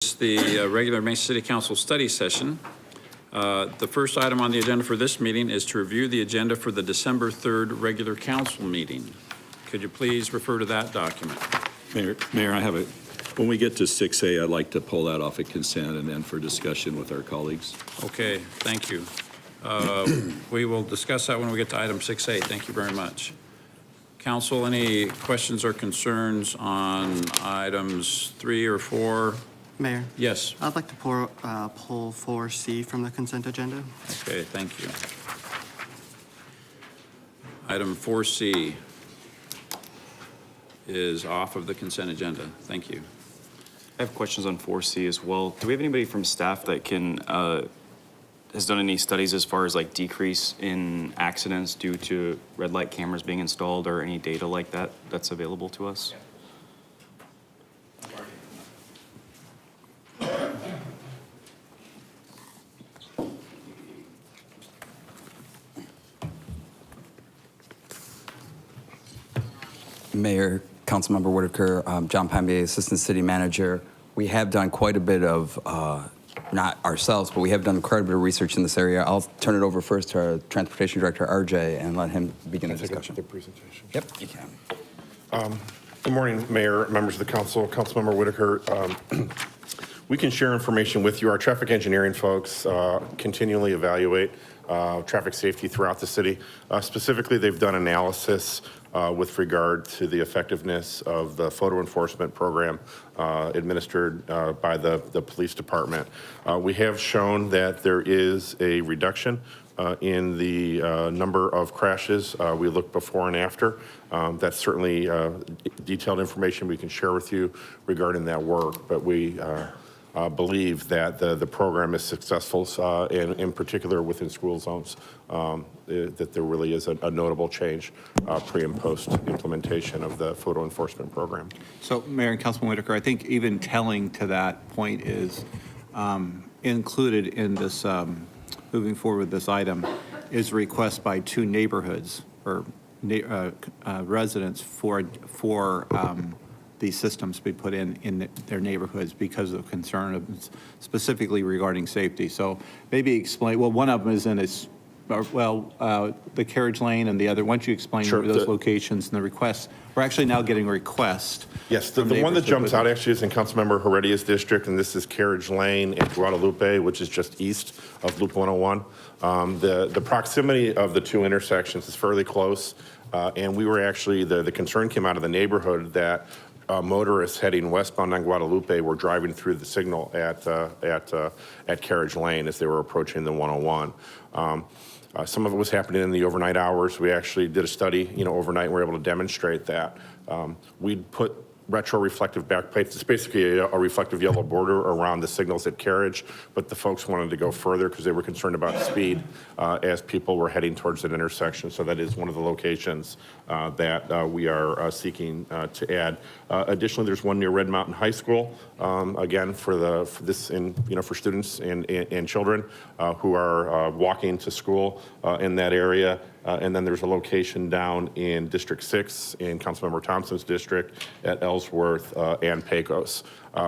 The regular Mesa City Council study session. The first item on the agenda for this meeting is to review the agenda for the December 3rd regular council meeting. Could you please refer to that document? Mayor, I have it. When we get to 6A, I'd like to pull that off at consent and then for discussion with our colleagues. Okay, thank you. We will discuss that when we get to item 6A. Thank you very much. Council, any questions or concerns on items 3 or 4? Mayor, Yes. I'd like to pull 4C from the consent agenda. Okay, thank you. Item 4C is off of the consent agenda. Thank you. I have questions on 4C as well. Do we have anybody from staff that can, has done any studies as far as like decrease in accidents due to red light cameras being installed or any data like that that's available to us? Mayor, Councilmember Whitaker, John Pombier, Assistant City Manager. We have done quite a bit of, not ourselves, but we have done quite a bit of research in this area. I'll turn it over first to our Transportation Director, RJ, and let him begin the discussion. The presentation. Yep, you can. Good morning, Mayor, members of the council, Councilmember Whitaker. We can share information with you. Our traffic engineering folks continually evaluate traffic safety throughout the city. Specifically, they've done analysis with regard to the effectiveness of the photo enforcement program administered by the police department. We have shown that there is a reduction in the number of crashes. We look before and after. That's certainly detailed information we can share with you regarding that work, but we believe that the program is successful, and in particular within school zones, that there really is a notable change pre and post implementation of the photo enforcement program. So, Mayor and Councilman Whitaker, I think even telling to that point is included in this, moving forward with this item, is a request by 2 neighborhoods or residents for these systems to be put in their neighborhoods because of concern of specifically regarding safety. So maybe explain, well, one of them is in its, the carriage lane, and the other, why don't you explain Sure, those locations and the requests? We're actually now getting requests. Yes, the one that jumps out actually is in Councilmember Heredia's district, and this is Carriage Lane in Guadalupe, which is just east of Loop 101. The proximity of the 2 intersections is fairly close, and we were actually, the concern came out of the neighborhood that motorists heading westbound on Guadalupe were driving through the signal at Carriage Lane as they were approaching the 101. Some of it was happening in the overnight hours. We actually did a study, overnight, and we were able to demonstrate that. We'd put retro-reflective backplates. It's basically a reflective yellow border around the signals at Carriage, but the folks wanted to go further because they were concerned about speed as people were heading towards that intersection. So that is one of the locations that we are seeking to add. Additionally, there's one near Red Mountain High School, again, for students and children who are walking to school in that area. And then there's a location down in District 6 in Councilmember Thompson's district at Ellsworth and Pecos,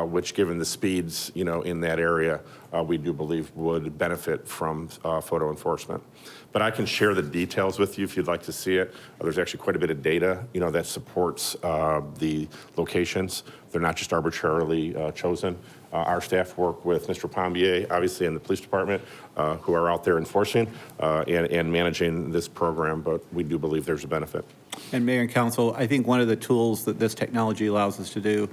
which, given the speeds, in that area, we do believe would benefit from photo enforcement. But I can share the details with you if you'd like to see it. There's actually quite a bit of data, that supports the locations. They're not just arbitrarily chosen. Our staff work with Mr. Pombier, obviously, in the police department, who are out there enforcing and managing this program, but we do believe there's a benefit. And Mayor and Council, I think one of the tools that this technology allows us to do,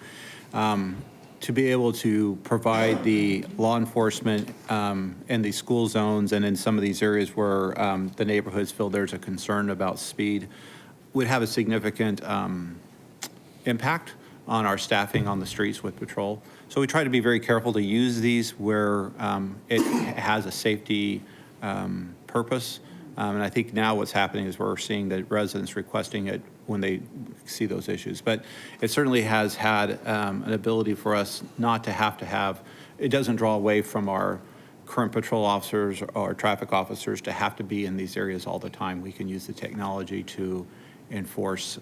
to be able to provide the law enforcement in the school zones and in some of these areas where the neighborhoods feel there's a concern about speed, would have a significant impact on our staffing on the streets with patrol. So we try to be very careful to use these where it has a safety purpose. And I think now what's happening is we're seeing the residents requesting it when they see those issues. But it certainly has had an ability for us not to have, it doesn't draw away from our current patrol officers or traffic officers to have to be in these areas all the time. We can use the technology to enforce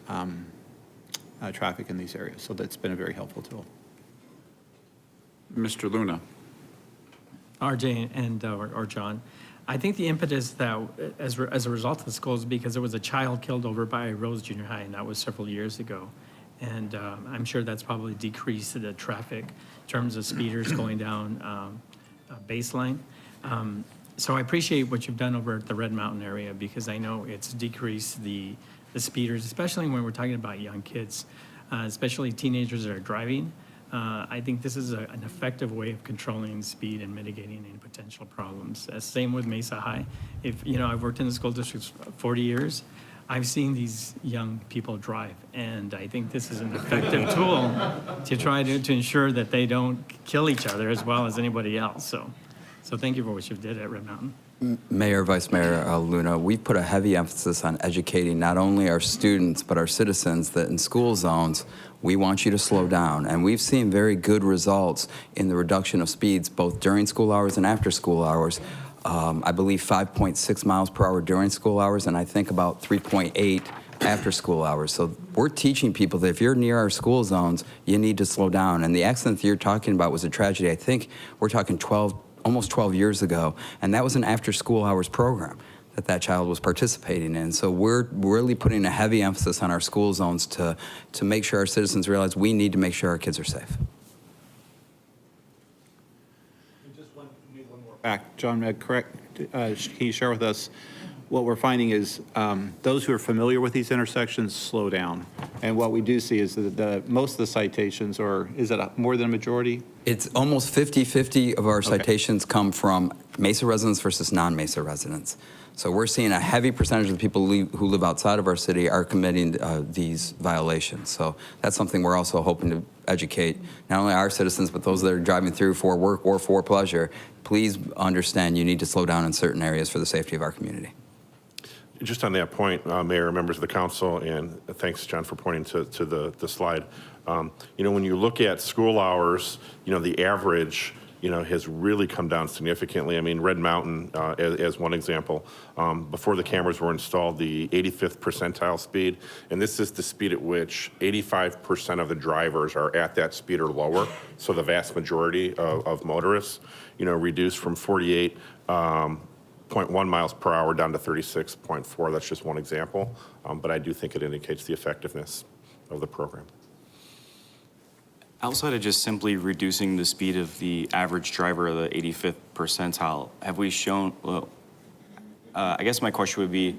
traffic in these areas. So that's been a very helpful tool. Mr. Luna. RJ and or John, I think the impetus that as a result of the school is because there was a child killed over by Rose Junior High, and that was several years ago. And I'm sure that's probably decreased the traffic in terms of speeders going down baseline. So I appreciate what you've done over at the Red Mountain area, because I know it's decreased the speeders, especially when we're talking about young kids, especially teenagers that are driving. I think this is an effective way of controlling speed and mitigating any potential problems. Same with Mesa High. I've worked in the school district for 40 years. I've seen these young people drive, and I think this is an effective tool to try to ensure that they don't kill each other as well as anybody else. So thank you for what you did at Red Mountain. Mayor, Vice Mayor Luna, we've put a heavy emphasis on educating not only our students but our citizens that in school zones, we want you to slow down. And we've seen very good results in the reduction of speeds both during school hours and after school hours. I believe 5.6 miles per hour during school hours, and I think about 3.8 after school hours. So we're teaching people that if you're near our school zones, you need to slow down. And the accident that you're talking about was a tragedy. I think we're talking almost 12 years ago, and that was an after school hours program that child was participating in. So we're really putting a heavy emphasis on our school zones to make sure our citizens realize we need to make sure our kids are safe. Back, John, correct, can you share with us what we're finding is those who are familiar with these intersections slow down. And what we do see is that most of the citations, or is it more than a majority? It's almost 50-50 of our citations come from Mesa residents versus non-Mesa residents. So we're seeing a heavy percentage of the people who live outside of our city are committing these violations. So that's something we're also hoping to educate not only our citizens, but those that are driving through for work or for pleasure. Please understand you need to slow down in certain areas for the safety of our community. Just on that point, Mayor, members of the council, and thanks, John, for pointing to the slide. When you look at school hours, the average, has really come down significantly. I mean, Red Mountain, as one example, before the cameras were installed, the 85th percentile speed, and this is the speed at which 85% of the drivers are at that speed or lower. So the vast majority of motorists, reduced from 48.1 miles per hour down to 36.4. That's just one example, but I do think it indicates the effectiveness of the program. Outside of just simply reducing the speed of the average driver of the 85th percentile, have we shown, I guess my question would be,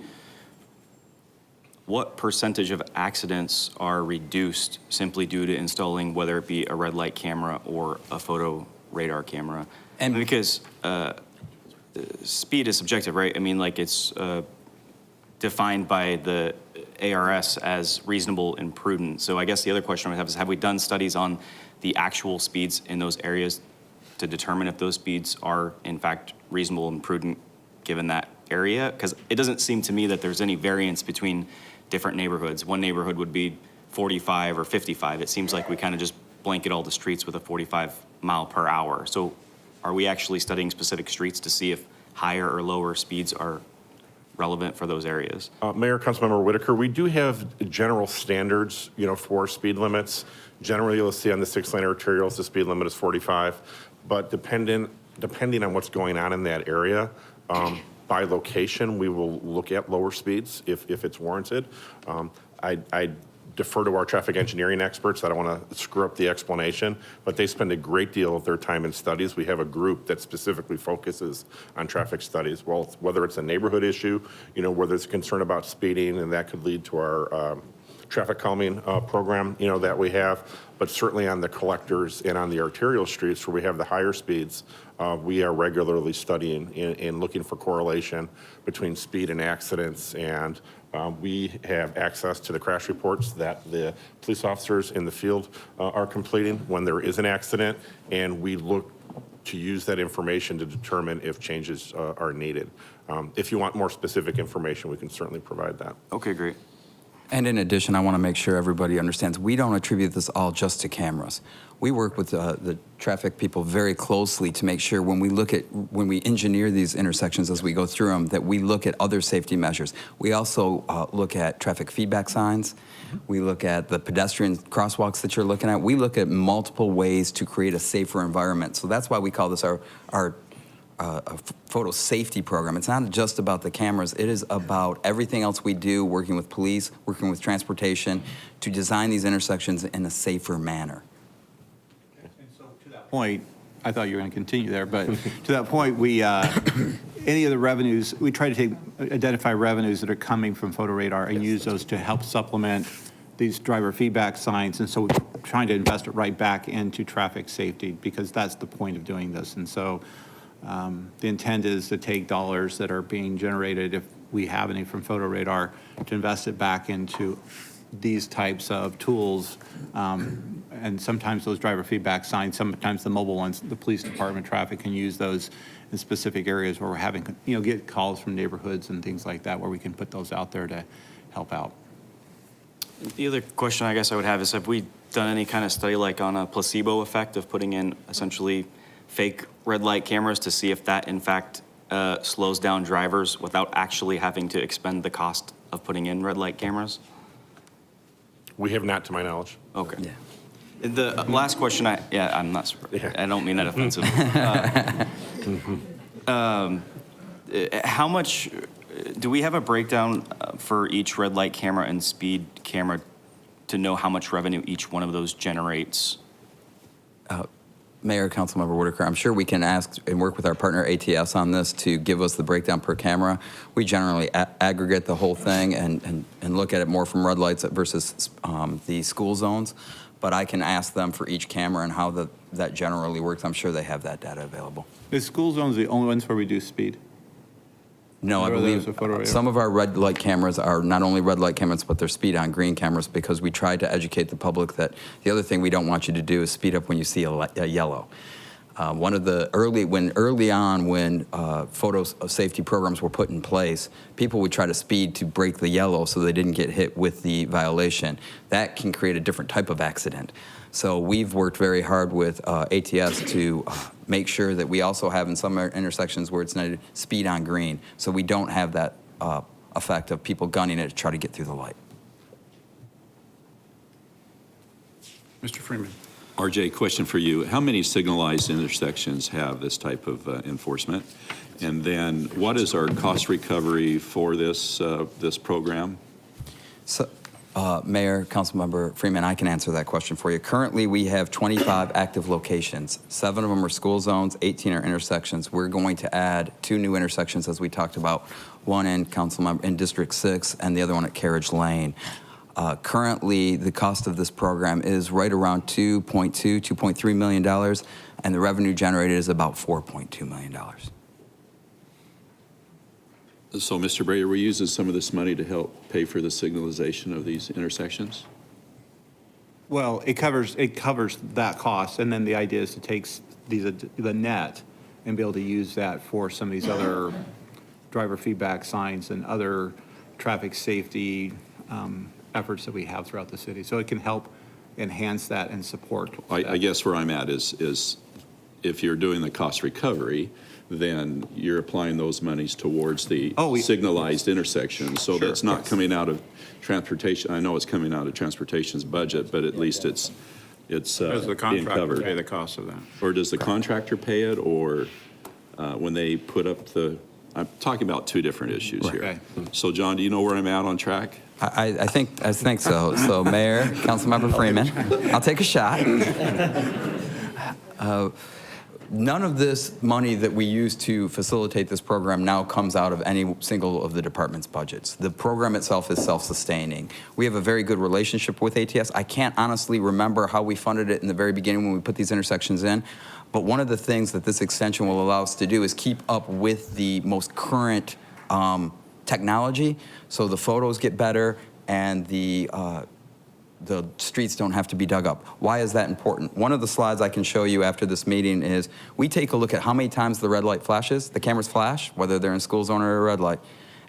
what percentage of accidents are reduced simply due to installing, whether it be a red light camera or a photo radar camera? And because speed is subjective, right? I mean, like it's defined by the ARS as reasonable and prudent. So I guess the other question I would have is, have we done studies on the actual speeds in those areas to determine if those speeds are in fact reasonable and prudent given that area? Because it doesn't seem to me that there's any variance between different neighborhoods. One neighborhood would be 45 or 55. It seems like we kind of just blanket all the streets with a 45 mile per hour. So are we actually studying specific streets to see if higher or lower speeds are relevant for those areas? Mayor, Councilmember Whitaker, we do have general standards, for speed limits. Generally, you'll see on the 6-lane arterials, the speed limit is 45, but depending on what's going on in that area, by location, we will look at lower speeds if it's warranted. I defer to our traffic engineering experts. I don't want to screw up the explanation, but they spend a great deal of their time in studies. We have a group that specifically focuses on traffic studies. Well, whether it's a neighborhood issue, where there's concern about speeding, and that could lead to our traffic calming program, that we have. But certainly on the collectors and on the arterial streets where we have the higher speeds, we are regularly studying and looking for correlation between speed and accidents. And we have access to the crash reports that the police officers in the field are completing when there is an accident, and we look to use that information to determine if changes are needed. If you want more specific information, we can certainly provide that. Okay, great. And in addition, I want to make sure everybody understands, we don't attribute this all just to cameras. We work with the traffic people very closely to make sure when we engineer these intersections as we go through them, that we look at other safety measures. We also look at traffic feedback signs. We look at the pedestrian crosswalks that you're looking at. We look at multiple ways to create a safer environment. So that's why we call this our a photo safety program. It's not just about the cameras. It is about everything else we do, working with police, working with transportation, to design these intersections in a safer manner. Point, I thought you were going to continue there, but to that point, we, any of the revenues, we try to identify revenues that are coming from photo radar and use those to help supplement these driver feedback signs. And so we're trying to invest it right back into traffic safety, because that's the point of doing this. And so the intent is to take dollars that are being generated, if we have any from photo radar, to invest it back into these types of tools. And sometimes those driver feedback signs, sometimes the mobile ones, the police department, traffic can use those in specific areas where we're having, get calls from neighborhoods and things like that, where we can put those out there to help out. The other question I guess I would have is, have we done any kind of study like on a placebo effect of putting in essentially fake red light cameras to see if that in fact slows down drivers without actually having to expend the cost of putting in red light cameras? We have not, to my knowledge. Okay. Yeah. The last question I'm not surprised. Yeah. I don't mean that offensively. How much, do we have a breakdown for each red light camera and speed camera to know how much revenue each one of those generates? Mayor, Councilmember Whitaker, I'm sure we can ask and work with our partner ATS on this to give us the breakdown per camera. We generally aggregate the whole thing and look at it more from red lights versus the school zones. But I can ask them for each camera and how that generally works. I'm sure they have that data available. Is school zones the only ones where we do speed? No, I Or believe those are photo radar? some of our red light cameras are not only red light cameras, but they're speed on green cameras, because we tried to educate the public that the other thing we don't want you to do is speed up when you see a yellow. One of the early on when photo safety programs were put in place, people would try to speed to break the yellow so they didn't get hit with the violation. That can create a different type of accident. So we've worked very hard with ATS to make sure that we also have in some intersections where it's needed speed on green, so we don't have that effect of people gunning it to try to get through the light. Mr. Freeman. RJ, question for you. How many signalized intersections have this type of enforcement? And then what is our cost recovery for this program? So, Mayor, Councilmember Freeman, I can answer that question for you. Currently, we have 25 active locations. 7 of them are school zones, 18 are intersections. We're going to add 2 new intersections, as we talked about, one in District 6 and the other one at Carriage Lane. Currently, the cost of this program is right around $2.3 million, and the revenue generated is about $4.2 million. So, Mr. Bray, are we using some of this money to help pay for the signalization of these intersections? Well, it covers that cost, and then the idea is to take the net and be able to use that for some of these other driver feedback signs and other traffic safety efforts that we have throughout the city. So it can help enhance that and support that. I guess where I'm at is if you're doing the cost recovery, then you're applying those monies towards the signalized intersections. So Sure, that's not yes. coming out of transportation. I know it's coming out of transportation's budget, but at least it's Does the being contractor covered. pay the cost of that? Or does the contractor pay it, or when they put up I'm talking about 2 different issues here. Okay. So, John, do you know where I'm at on track? I think so. So, Mayor, Councilmember Freeman, I'll take a shot. None of this money that we use to facilitate this program now comes out of any single of the department's budgets. The program itself is self-sustaining. We have a very good relationship with ATS. I can't honestly remember how we funded it in the very beginning when we put these intersections in, but one of the things that this extension will allow us to do is keep up with the most current technology, so the photos get better and the streets don't have to be dug up. Why is that important? One of the slides I can show you after this meeting is we take a look at how many times the red light flashes, the cameras flash, whether they're in school zone or a red light,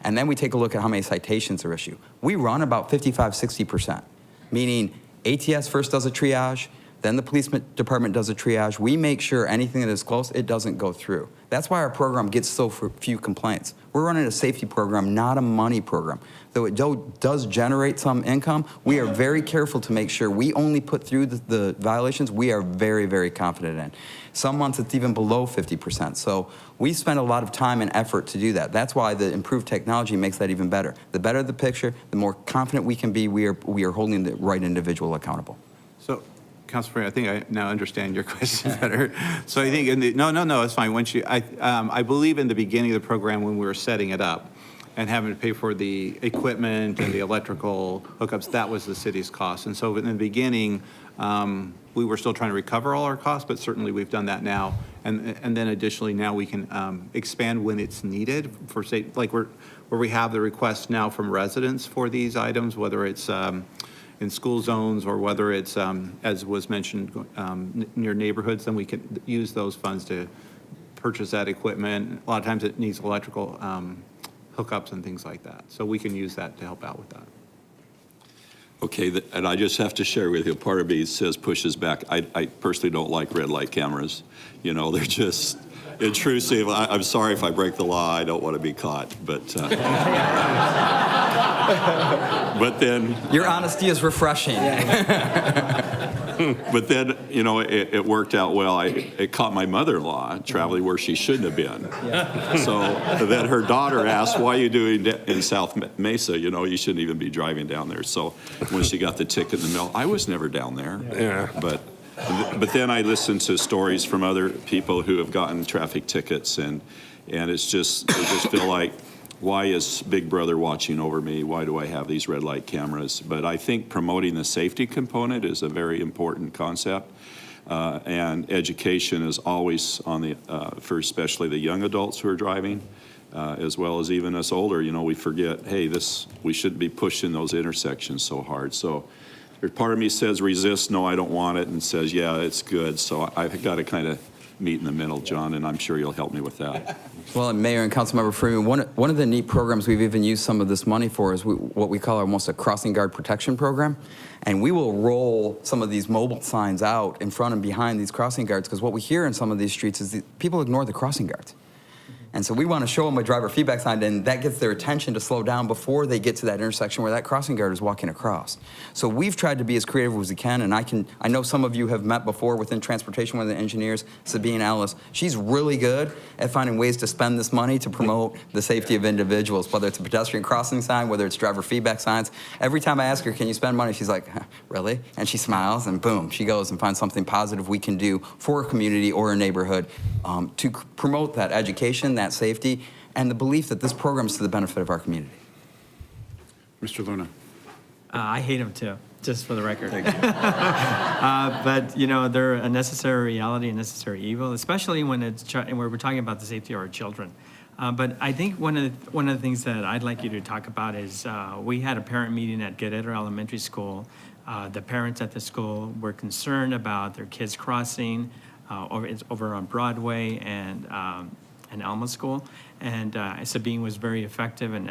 And then we take a look at how many citations are issued. We run about 55, 60%, meaning ATS first does a triage, then the police department does a triage. We make sure anything that is close, it doesn't go through. That's why our program gets so few complaints. We're running a safety program, not a money program. Though it does generate some income, we are very careful to make sure we only put through the violations we are very, very confident in. Some months it's even below 50%. So we spend a lot of time and effort to do that. That's why the improved technology makes that even better. The better the picture, the more confident we can be we are holding the right individual accountable. So, Councilor, I think I now understand your question better. So I think no, it's fine. I believe in the beginning of the program when we were setting it up and having to pay for the equipment and the electrical hookups, that was the city's cost. And so in the beginning, we were still trying to recover all our costs, but certainly we've done that now. And then additionally, now we can expand when it's needed for, say, like where we have the requests now from residents for these items, whether it's in school zones or whether it's, as was mentioned, near neighborhoods, then we can use those funds to purchase that equipment. A lot of times it needs electrical hookups and things like that. So we can use that to help out with that. Okay, and I just have to share with you, part of me says pushes back. I personally don't like red light cameras. You know, they're just intrusive. I'm sorry if I break the law. I don't want to be caught, but but then Your honesty is refreshing. but then, you know, it worked out well. It caught my mother-in-law traveling where she shouldn't have been. So then her daughter asked, "Why are you doing in South Mesa? You know, you shouldn't even be driving down there." So when she got the ticket in the mail, I was never down there. Yeah. But then I listened to stories from other people who have gotten traffic tickets, and it's just, I just feel like, why is Big Brother watching over me? Why do I have these red light cameras? But I think promoting the safety component is a very important concept. And education is always on the, for especially the young adults who are driving, as well as even us older. You know, we forget, hey, we shouldn't be pushing those intersections so hard. So part of me says resist, no, I don't want it, and says, yeah, it's good. So I've got to kind of meet in the middle, John, and I'm sure you'll help me with that. Well, and Mayor and Councilmember Freeman, one of the neat programs we've even used some of this money for is what we call almost a crossing guard protection program. And we will roll some of these mobile signs out in front and behind these crossing guards, because what we hear in some of these streets is that people ignore the crossing guards. And so we want to show them a driver feedback sign, and that gets their attention to slow down before they get to that intersection where that crossing guard is walking across. So we've tried to be as creative as we can, and I know some of you have met before within transportation, one of the engineers, Sabine Ellis. She's really good at finding ways to spend this money to promote the safety of individuals, whether it's a pedestrian crossing sign, whether it's driver feedback signs. Every time I ask her, can you spend money? She's like, huh, really? And she smiles, and boom, she goes and finds something positive we can do for a community or a neighborhood to promote that education, that safety, and the belief that this program is to the benefit of our community. Mr. Luna. I hate them too, just for the record. But, you know, they're a necessary reality, a necessary evil, especially when we're talking about the safety of our children. But I think one of the things that I'd like you to talk about is we had a parent meeting at Guerrero Elementary School. The parents at the school were concerned about their kids crossing over on Broadway and Alma School. And Sabine was very effective and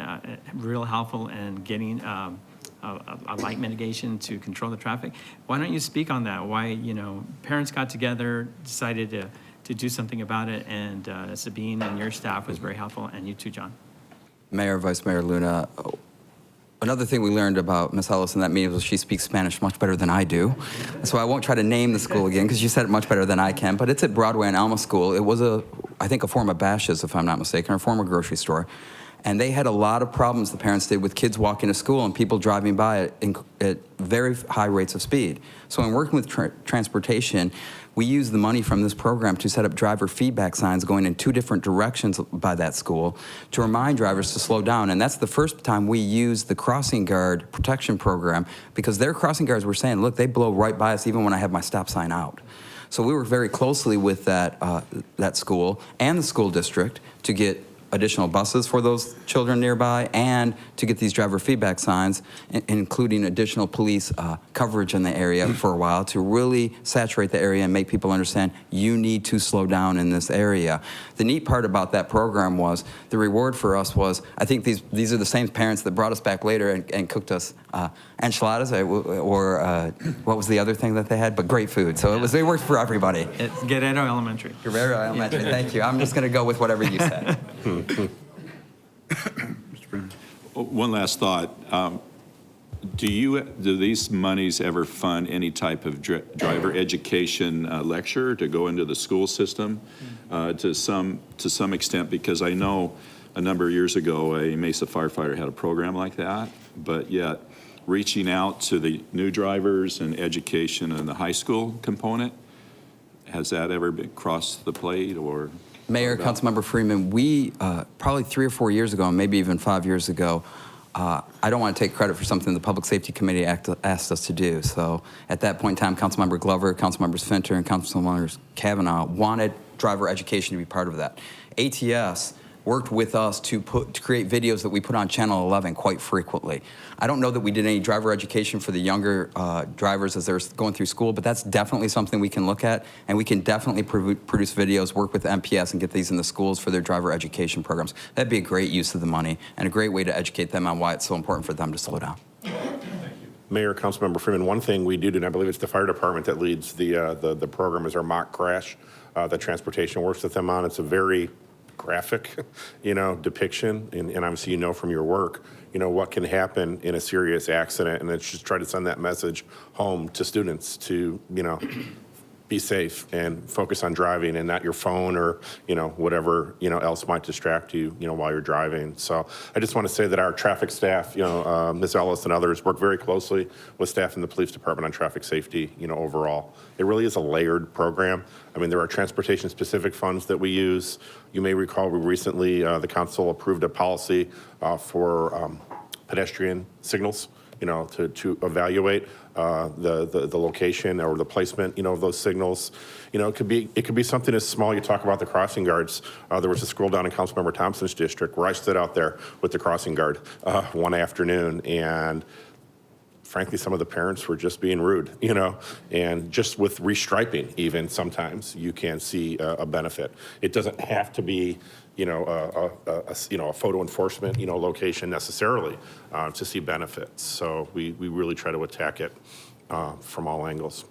real helpful in getting a light mitigation to control the traffic. Why don't you speak on that? Why, you know, parents got together, decided to do something about it, and Sabine and your staff was very helpful, and you too, John. Mayor, Vice Mayor Luna, another thing we learned about Ms. Ellis in that meeting was she speaks Spanish much better than I do. So I won't try to name the school again because you said it much better than I can, but it's at Broadway and Alma School. It was I think a former Bashas', if I'm not mistaken, or a former grocery store. And they had a lot of problems, the parents did, with kids walking to school and people driving by at very high rates of speed. So in working with transportation, we used the money from this program to set up driver feedback signs going in 2 different directions by that school to remind drivers to slow down. And that's the first time we used the crossing guard protection program, because their crossing guards were saying, look, they blow right by us even when I have my stop sign out. So we worked very closely with that school and the school district to get additional buses for those children nearby and to get these driver feedback signs, including additional police coverage in the area for a while to really saturate the area and make people understand you need to slow down in this area. The neat part about that program was the reward for us was, I think these are the same parents that brought us back later and cooked us enchiladas or what was the other thing that they had? But great food. So it worked for everybody. It's Guerrero Elementary. Guerrero Elementary, thank you. I'm just going to go with whatever you said. One last thought. Do these monies ever fund any type of driver education lecture to go into the school system to some extent? Because I know a number of years ago a Mesa firefighter had a program like that, but yet reaching out to the new drivers and education and the high school component, has that ever been crossed the plate or? Mayor, Councilmember Freeman, we probably 3 or 4 years ago, maybe even 5 years ago, I don't want to take credit for something the Public Safety Committee asked us to do. So at that point in time, Councilmember Glover, Councilmembers Finter, and Councilmembers Kavanaugh wanted driver education to be part of that. ATS worked with us to create videos that we put on Channel 11 quite frequently. I don't know that we did any driver education for the younger drivers as they're going through school, but that's definitely something we can look at, and we can definitely produce videos, work with MPS, and get these in the schools for their driver education programs. That'd be a great use of the money and a great way to educate them on why it's so important for them to slow down. Mayor, Councilmember Freeman, one thing we do, and I believe it's the fire department that leads the program, is our mock crash that transportation works with them on. It's a very graphic, depiction, and obviously from your work, what can happen in a serious accident, and it's just try to send that message home to students to, be safe and focus on driving and not your phone or, whatever, else might distract you, while you're driving. So I just want to say that our traffic staff, Ms. Ellis and others work very closely with staff in the police department on traffic safety, overall. It really is a layered program. I mean, there are transportation-specific funds that we use. You may recall we recently, the council approved a policy for pedestrian signals, to evaluate the location or the placement, of those signals. It could be something as small. You talk about the crossing guards. There was a scroll down in Councilmember Thompson's district where I stood out there with the crossing guard one afternoon, and frankly, some of the parents were just being rude, and just with restriping, even sometimes you can see a benefit. It doesn't have to be, a photo enforcement, location necessarily to see benefits. So we really try to attack it from all angles.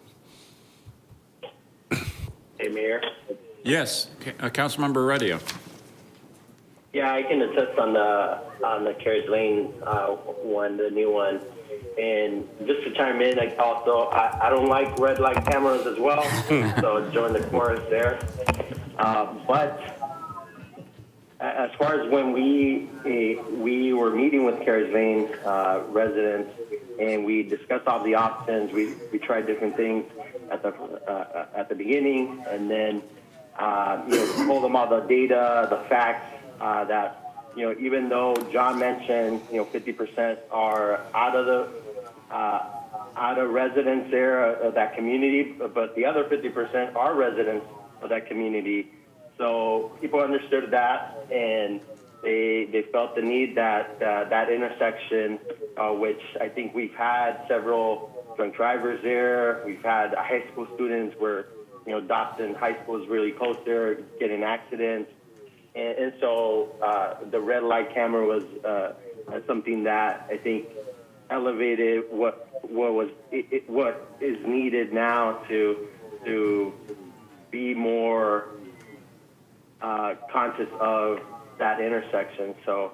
Hey, Mayor. Yes, Councilmember Redio. Yeah, I can attest on the Carriage Lane one, the new one. And just to chime in, I don't like red light cameras as well, so join the chorus there. But as far as when we were meeting with Carriage Lane residents and we discussed all the options, we tried different things at the beginning, and then told them all the data, the facts that. Even though John mentioned, 50% are out of residents there of that community, but the other 50% are residents of that community. So people understood that, and they felt the need that that intersection, which I think we've had several drunk drivers there. We've had high school students where, Dotson High School is really close there, getting accidents. And so the red light camera was something that I think elevated what is needed now to be more conscious of that intersection. So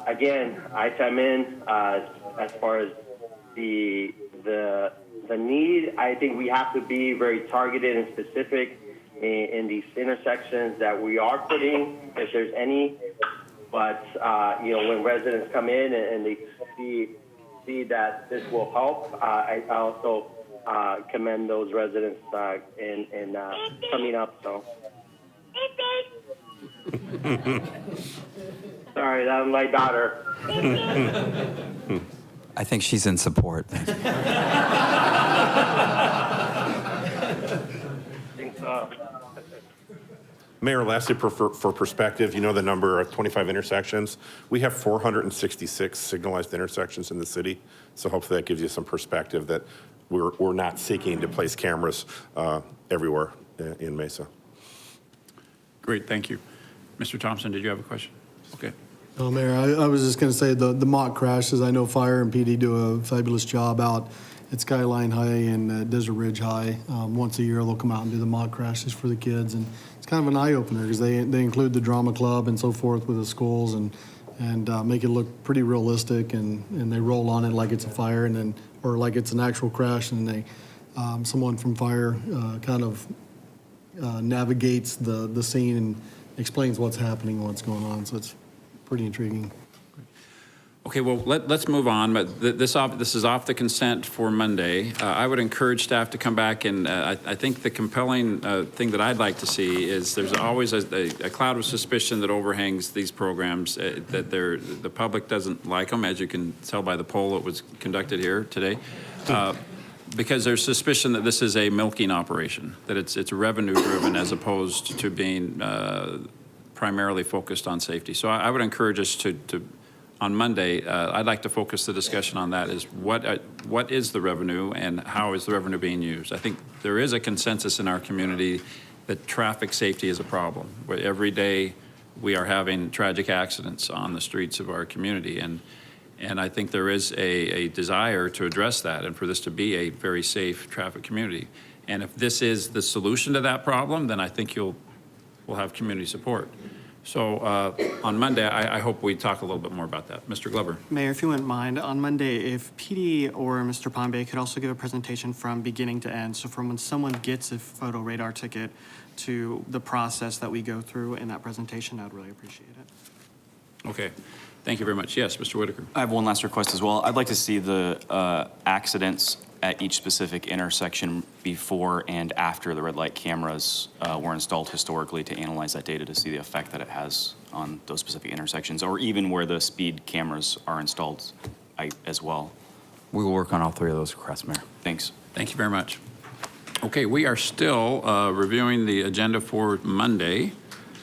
again, I chime in as far as the need. I think we have to be very targeted and specific in these intersections that we are putting, if there's any. But when residents come in and they see that this will help, I also commend those residents in coming up. So sorry, that was my daughter. I think she's in support. Thank you. I think so. Mayor, lastly, for perspective, you know the number of 25 intersections. We have 466 signalized intersections in the city. So hopefully that gives you some perspective that we're not seeking to place cameras everywhere in Mesa. Great, thank you. Mr. Thompson, did you have a question? Okay. Oh, Mayor, I was just going to say the mock crashes, I know Fire and PD do a fabulous job out at Skyline High and Desert Ridge High. Once a year, they'll come out and do the mock crashes for the kids, and it's kind of an eye-opener because they include the drama club and so forth with the schools and make it look pretty realistic, and they roll on it like it's a fire and then, or like it's an actual crash, and they, someone from Fire kind of navigates the scene and explains what's happening, what's going on, so it's pretty intriguing. Okay, well, let's move on, but this is off the consent for Monday. I would encourage staff to come back, and I think the compelling thing that I'd like to see is there's always a cloud of suspicion that overhangs these programs, that the public doesn't like them, as you can tell by the poll that was conducted here today, because there's suspicion that this is a milking operation, that it's revenue-driven as opposed to being primarily focused on safety. So I would encourage us to on Monday, I'd like to focus the discussion on that, is what is the revenue and how is the revenue being used? I think there is a consensus in our community that traffic safety is a problem. Where every day we are having tragic accidents on the streets of our community, and I think there is a desire to address that and for this to be a very safe traffic community. And if this is the solution to that problem, then I think we'll have community support. So on Monday, I hope we talk a little bit more about that. Mr. Glover. Mayor, if you wouldn't mind, on Monday, if PD or Mr. Pombay could also give a presentation from beginning to end, so from when someone gets a photo radar ticket to the process that we go through in that presentation, I'd really appreciate it. Okay. Thank you very much. Yes, Mr. Whitaker. I have one last request as well. I'd like to see the accidents at each specific intersection before and after the red light cameras were installed historically, to analyze that data to see the effect that it has on those specific intersections, or even where the speed cameras are installed as well. We will work on all three of those requests, Mayor. Thanks. Thank you very much. Okay, we are still reviewing the agenda for Monday.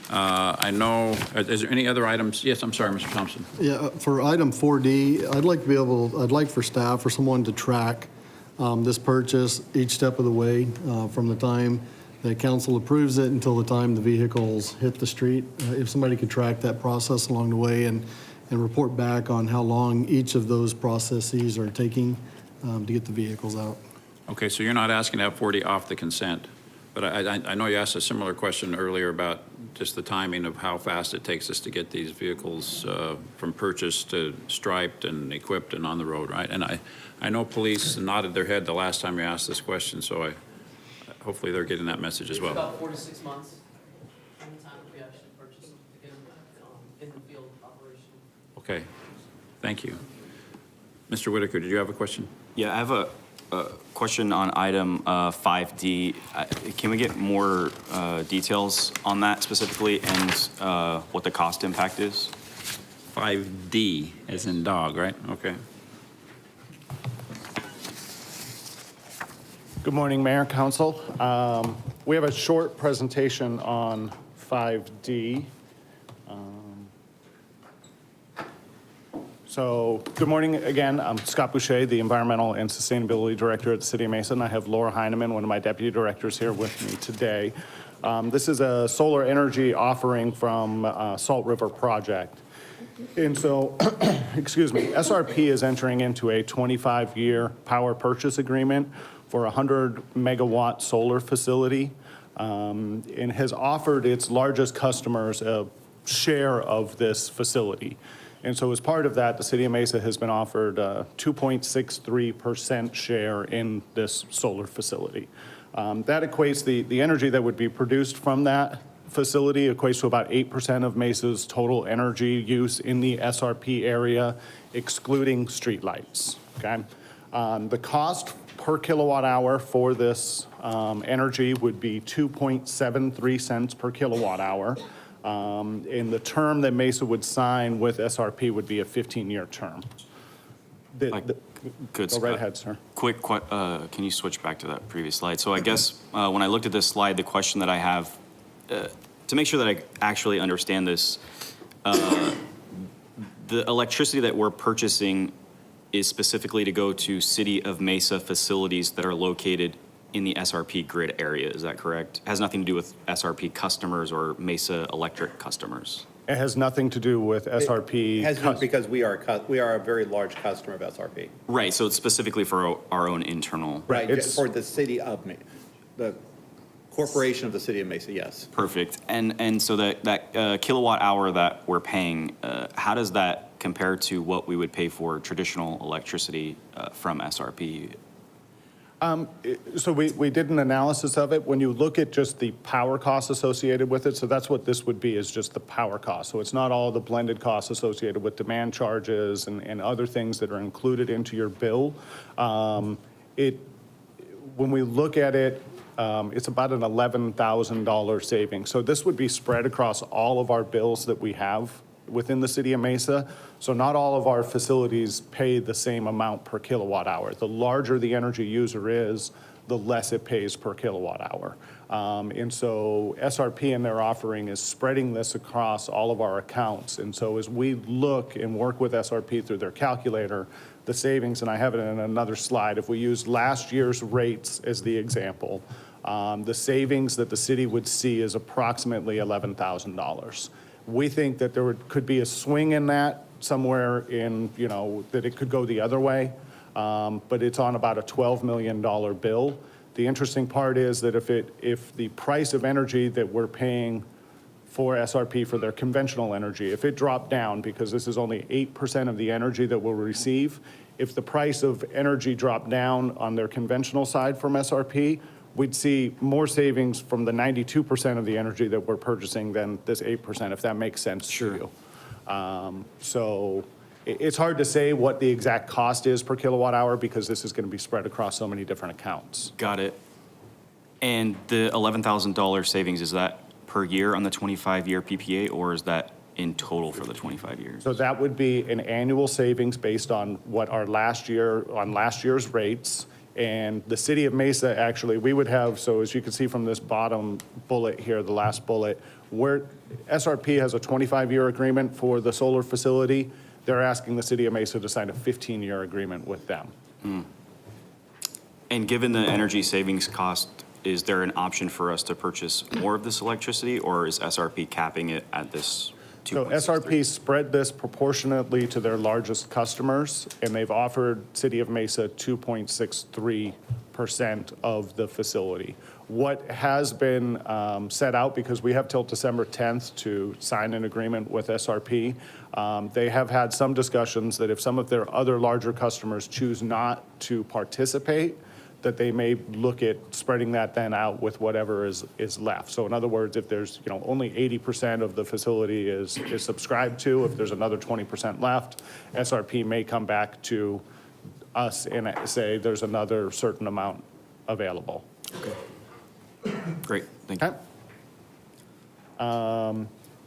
I know, is there any other items? Yes, I'm sorry, Mr. Thompson. Yeah, for item 4D, I'd like for staff or someone to track this purchase each step of the way from the time that council approves it until the time the vehicles hit the street. If somebody could track that process along the way and report back on how long each of those processes are taking to get the vehicles out. Okay, so you're not asking to have 40 off the consent, but I know you asked a similar question earlier about just the timing of how fast it takes us to get these vehicles from purchase to striped and equipped and on the road, right? And I know police nodded their head the last time you asked this question, so hopefully they're getting that message as well. It's about 4 to 6 months from the time that we actually purchase them to get them in the field operation. Okay, thank you. Mr. Whitaker, did you have a question? Yeah, I have a question on item 5D. Can we get more details on that specifically, and what the cost impact is? 5D, as in dog, right? Okay. Good morning, Mayor, Council. We have a short presentation on 5D. So, good morning again. I'm Scott Boucher, the Environmental and Sustainability Director at the City of Mesa, and I have Laura Heineman, one of my deputy directors, here with me today. This is a solar energy offering from Salt River Project. And so, excuse me, SRP is entering into a 25-year power purchase agreement for a 100-megawatt solar facility, and has offered its largest customers a share of this facility. And so as part of that, the City of Mesa has been offered a 2.63% share in this solar facility. That equates, the energy that would be produced from that facility equates to about 8% of Mesa's total energy use in the SRP area, excluding streetlights, okay? The cost per kilowatt hour for this energy would be 2.73 cents per kilowatt hour. And the term that Mesa would sign with SRP would be a 15-year term. Good, Go Scott. right ahead, sir. Quick, can you switch back to that previous slide? So I guess when I looked at this slide, the question that I have, to make sure that I actually understand this, the electricity that we're purchasing is specifically to go to City of Mesa facilities that are located in the SRP grid area, is that correct? Has nothing to do with SRP customers or Mesa Electric customers? It has nothing to do with SRP. Has been because we are a very large customer of SRP. Right, so it's specifically for our own internal. Right, it's- For the city of the corporation of the city of Mesa, yes. Perfect. And so that kilowatt hour that we're paying, how does that compare to what we would pay for traditional electricity from SRP? So we did an analysis of it. When you look at just the power costs associated with it, so that's what this would be, is just the power cost. So it's not all the blended costs associated with demand charges and other things that are included into your bill. When we look at it, it's about an $11,000 savings. So this would be spread across all of our bills that we have within the city of Mesa. So not all of our facilities pay the same amount per kilowatt hour. The larger the energy user is, the less it pays per kilowatt hour. And so SRP in their offering is spreading this across all of our accounts. And so as we look and work with SRP through their calculator, the savings, and I have it in another slide, if we use last year's rates as the example, the savings that the city would see is approximately $11,000. We think that could be a swing in that somewhere in, that it could go the other way, but it's on about a $12 million bill. The interesting part is that if the price of energy that we're paying for SRP for their conventional energy, if it dropped down, because this is only 8% of the energy that we'll receive, if the price of energy dropped down on their conventional side from SRP, we'd see more savings from the 92% of the energy that we're purchasing than this 8%, if that makes sense to you. So it's hard to say what the exact cost is per kilowatt hour because this is going to be spread across so many different accounts. Got it. And the $11,000 savings, is that per year on the 25-year PPA, or is that in total for the 25 years? So that would be an annual savings based on what our last year's rates. And the city of Mesa, actually, we would have, so as you can see from this bottom bullet here, the last bullet, where SRP has a 25-year agreement for the solar facility, they're asking the city of Mesa to sign a 15-year agreement with them. And given the energy savings cost, is there an option for us to purchase more of this electricity, or is SRP capping it at this 2.63? So SRP spread this proportionately to their largest customers, and they've offered City of Mesa 2.63% of the facility. What has been set out, because we have till December 10th to sign an agreement with SRP, they have had some discussions that if some of their other larger customers choose not to participate, that they may look at spreading that then out with whatever is left. So in other words, if there's only 80% of the facility is subscribed to, if there's another 20% left, SRP may come back to us and say there's another certain amount available. Great, thank you. Okay.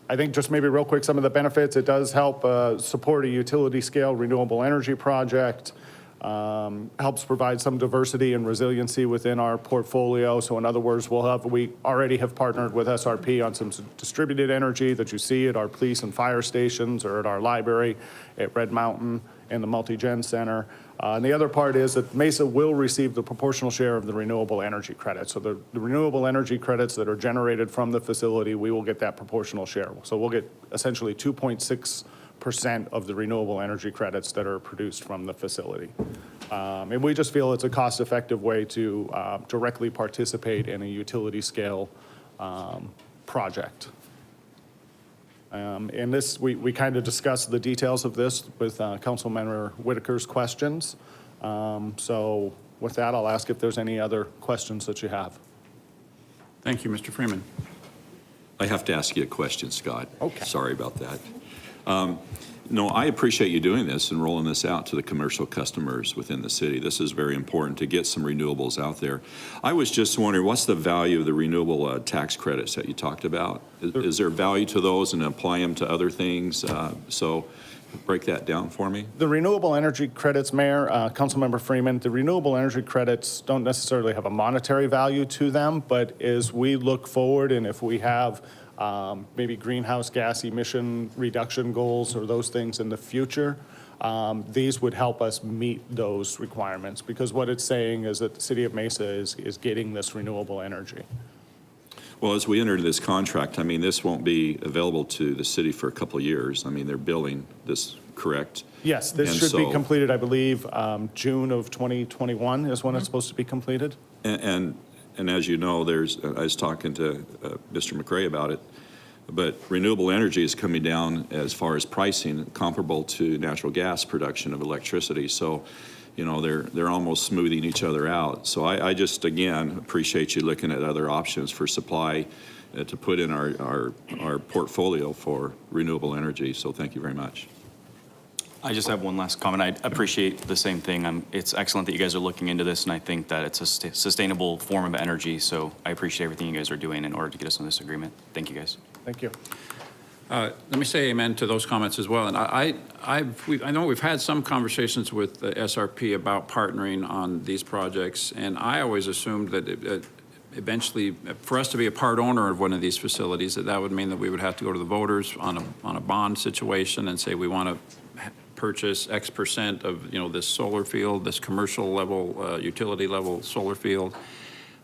I think just maybe real quick, some of the benefits, it does help support a utility scale renewable energy project. Helps provide some diversity and resiliency within our portfolio. So in other words, we already have partnered with SRP on some distributed energy that you see at our police and fire stations or at our library at Red Mountain and the Multi-Gen Center. And the other part is that Mesa will receive the proportional share of the renewable energy credits. So the renewable energy credits that are generated from the facility, we will get that proportional share. So we'll get essentially 2.6% of the renewable energy credits that are produced from the facility. And we just feel it's a cost-effective way to directly participate in a utility scale project. And this, we kind of discussed the details of this with Councilmember Whitaker's questions. So with that, I'll ask if there's any other questions that you have. Thank you, Mr. Freeman. I have to ask you a question, Scott. Okay. Sorry about that. No, I appreciate you doing this and rolling this out to the commercial customers within the city. This is very important to get some renewables out there. I was just wondering, what's the value of the renewable tax credits that you talked about? Is there value to those and apply them to other things? So break that down for me. The renewable energy credits, Mayor, Councilmember Freeman, the renewable energy credits don't necessarily have a monetary value to them, but as we look forward and if we have maybe greenhouse gas emission reduction goals or those things in the future, these would help us meet those requirements, because what it's saying is that the city of Mesa is getting this renewable energy. Well, as we enter into this contract, I mean, this won't be available to the city for a couple of years. I mean, they're building this, correct? Yes, this And should be so- completed, I believe, June of 2021 is when it's supposed to be completed. And as you know, I was talking to Mr. McRae about it, but renewable energy is coming down as far as pricing, comparable to natural gas production of electricity. So, you know, they're almost smoothing each other out. So I just, again, appreciate you looking at other options for supply to put in our portfolio for renewable energy. So thank you very much. I just have one last comment. I appreciate the same thing. It's excellent that you guys are looking into this, and I think that it's a sustainable form of energy. So I appreciate everything you guys are doing in order to get us on this agreement. Thank you, guys. Thank you. Let me say amen to those comments as well. And I know we've had some conversations with the SRP about partnering on these projects, and I always assumed that eventually, for us to be a part owner of one of these facilities, that would mean that we would have to go to the voters on a bond situation and say we want to purchase X percent of, you know, this solar field, this commercial level, utility level solar field.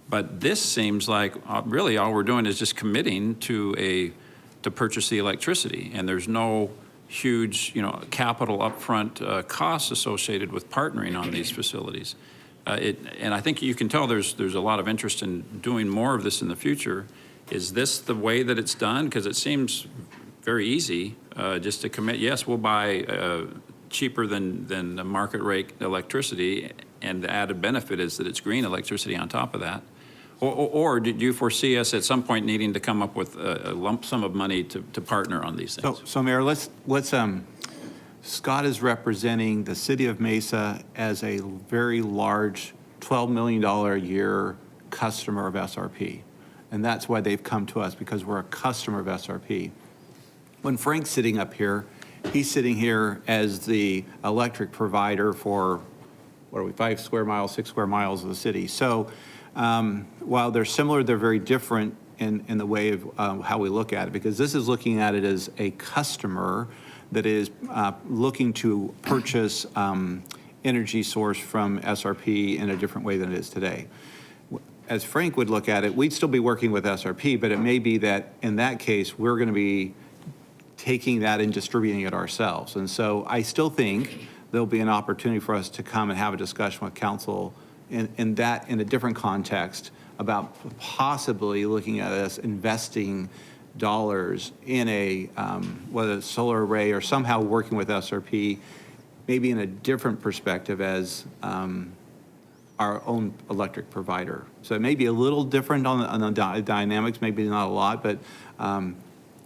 But this seems like really all we're doing is just committing to purchase the electricity, and there's no huge, you know, capital upfront costs associated with partnering on these facilities. And I think you can tell there's a lot of interest in doing more of this in the future. Is this the way that it's done? Because it seems very easy just to commit. Yes, we'll buy cheaper than the market rate electricity, and the added benefit is that it's green electricity on top of that. Or did you foresee us at some point needing to come up with a lump sum of money to partner on these things? So Mayor, let's Scott is representing the city of Mesa as a very large $12 million a year customer of SRP. And that's why they've come to us, because we're a customer of SRP. When Frank's sitting up here, he's sitting here as the electric provider for, 5 square miles, 6 square miles of the city. So while they're similar, they're very different in the way of how we look at it, because this is looking at it as a customer that is looking to purchase energy source from SRP in a different way than it is today. As Frank would look at it, we'd still be working with SRP, but it may be that in that case, we're going to be taking that and distributing it ourselves. And so I still think there'll be an opportunity for us to come and have a discussion with council in a different context about possibly looking at us investing dollars in whether it's solar array or somehow working with SRP, maybe in a different perspective as our own electric provider. So it may be a little different on the dynamics, maybe not a lot, but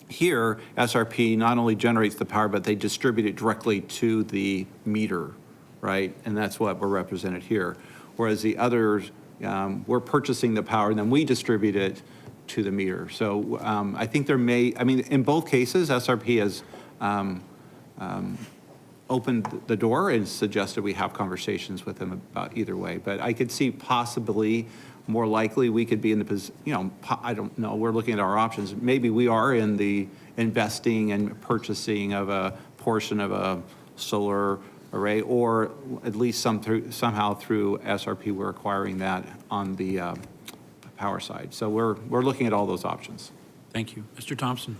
here, SRP not only generates the power, but they distribute it directly to the meter, right? And that's what we're represented here. Whereas the others, we're purchasing the power and then we distribute it to the meter. So I think in both cases, SRP has opened the door and suggested we have conversations with them about either way. But I could see possibly more likely we could be in the position, I don't know, we're looking at our options. Maybe we are in the investing and purchasing of a portion of a solar array, or at least somehow through SRP, we're acquiring that on the power side. So we're looking at all those options. Thank you. Mr. Thompson.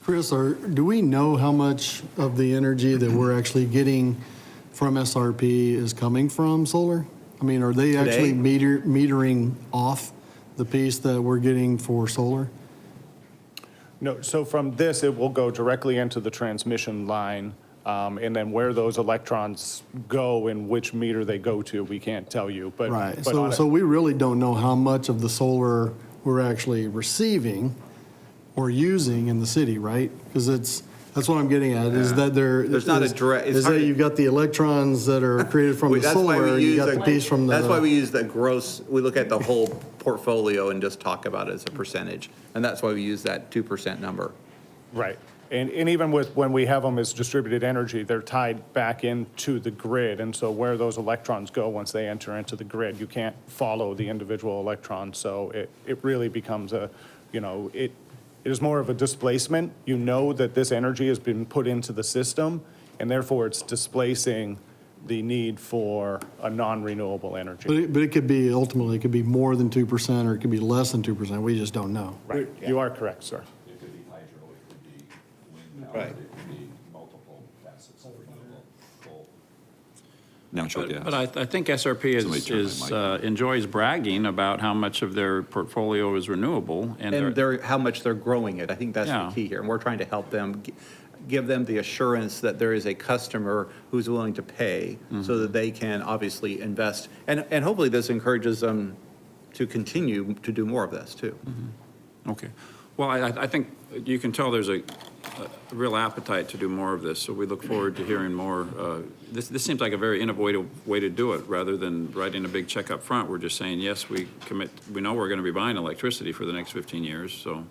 Chris, do we know how much of the energy that we're actually getting from SRP is coming from solar? I mean, are they actually metering off the piece that we're getting for solar? No, so from this, it will go directly into the transmission line, and then where those electrons go and which meter they go to, we can't tell you. But Right, but so we really don't know how much of the solar we're actually receiving or using in the city, right? Because that's what I'm getting at, is that There's not a direct- it's Is hard that to- you've got the electrons that are created from the That's why solar, we and you use got the piece from the. That's why we use the gross, we look at the whole portfolio and just talk about it as a percentage. And that's why we use that 2% number. Right. And even when we have them as distributed energy, they're tied back into the grid. And so where those electrons go once they enter into the grid, you can't follow the individual electrons. So it really becomes It is more of a displacement. You know that this energy has been put into the system, and therefore it's displacing the need for a non-renewable energy. But it could be, ultimately, it could be more than 2%, or it could be less than 2%. We just don't know. Right, you are correct, sir. It could be hydro, it could be wind power, it could be multiple facets of renewable coal. Natural gas. But I think SRP Somebody turn my is mic on. enjoys bragging about how much of their portfolio is renewable. And how much they're growing it. I think that's Yeah. the key here. And we're trying to help them, give them the assurance that there is a customer who's willing to pay so that they can obviously invest. And hopefully this encourages them to continue to do more of this too. Okay. Well, I think you can tell there's a real appetite to do more of this, so we look forward to hearing more. This seems like a very innovative way to do it, rather than writing a big check up front. We're just saying, yes, we commit, we know we're going to be buying electricity for the next 15 years, so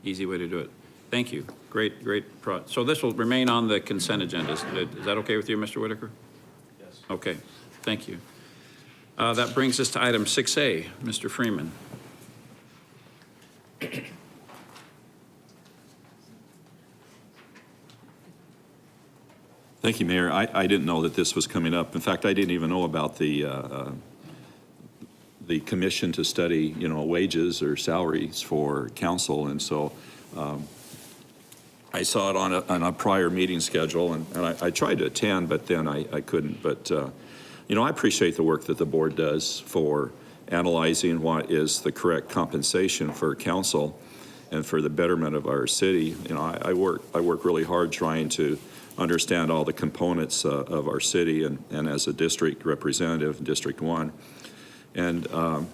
easy way to do it. Thank you. Great. So this will remain on the consent agenda. Is that okay with you, Mr. Whitaker? Yes. Okay, thank you. That brings us to item 6A, Mr. Freeman. Thank you, Mayor. I didn't know that this was coming up. In fact, I didn't even know about the commission to study, wages or salaries for council. And so I saw it on a prior meeting schedule, and I tried to attend, but then I couldn't. But, I appreciate the work that the board does for analyzing what is the correct compensation for council and for the betterment of our city. I work really hard trying to understand all the components of our city and as a district representative, District 1. And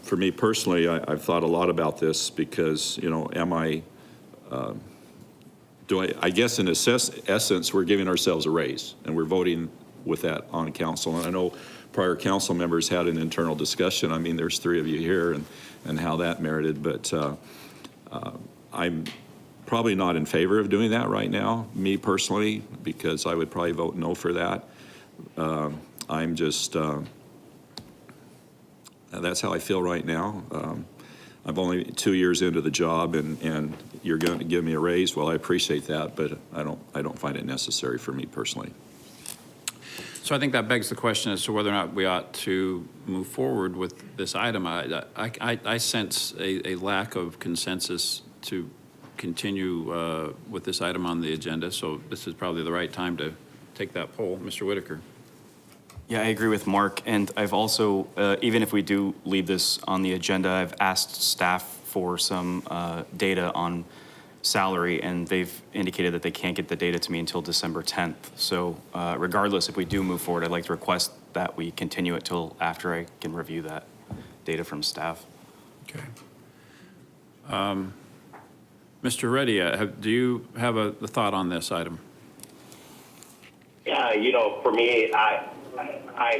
for me personally, I've thought a lot about this because, I guess in essence, we're giving ourselves a raise and we're voting with that on council. And I know prior council members had an internal discussion. I mean, there's 3 of you here and how that merited, but I'm probably not in favor of doing that right now, me personally, because I would probably vote no for that. I'm just, that's how I feel right now. I'm only 2 years into the job and you're going to give me a raise. Well, I appreciate that, but I don't find it necessary for me personally. So I think that begs the question as to whether or not we ought to move forward with this item. I sense a lack of consensus to continue with this item on the agenda, so this is probably the right time to take that poll. Mr. Whitaker. Yeah, I agree with Mark, and I've also, even if we do leave this on the agenda, I've asked staff for some data on salary, and they've indicated that they can't get the data to me until December 10th. So regardless, if we do move forward, I'd like to request that we continue it till after I can review that data from staff. Okay. Mr. Reddy, do you have a thought on this item? Yeah, for me, I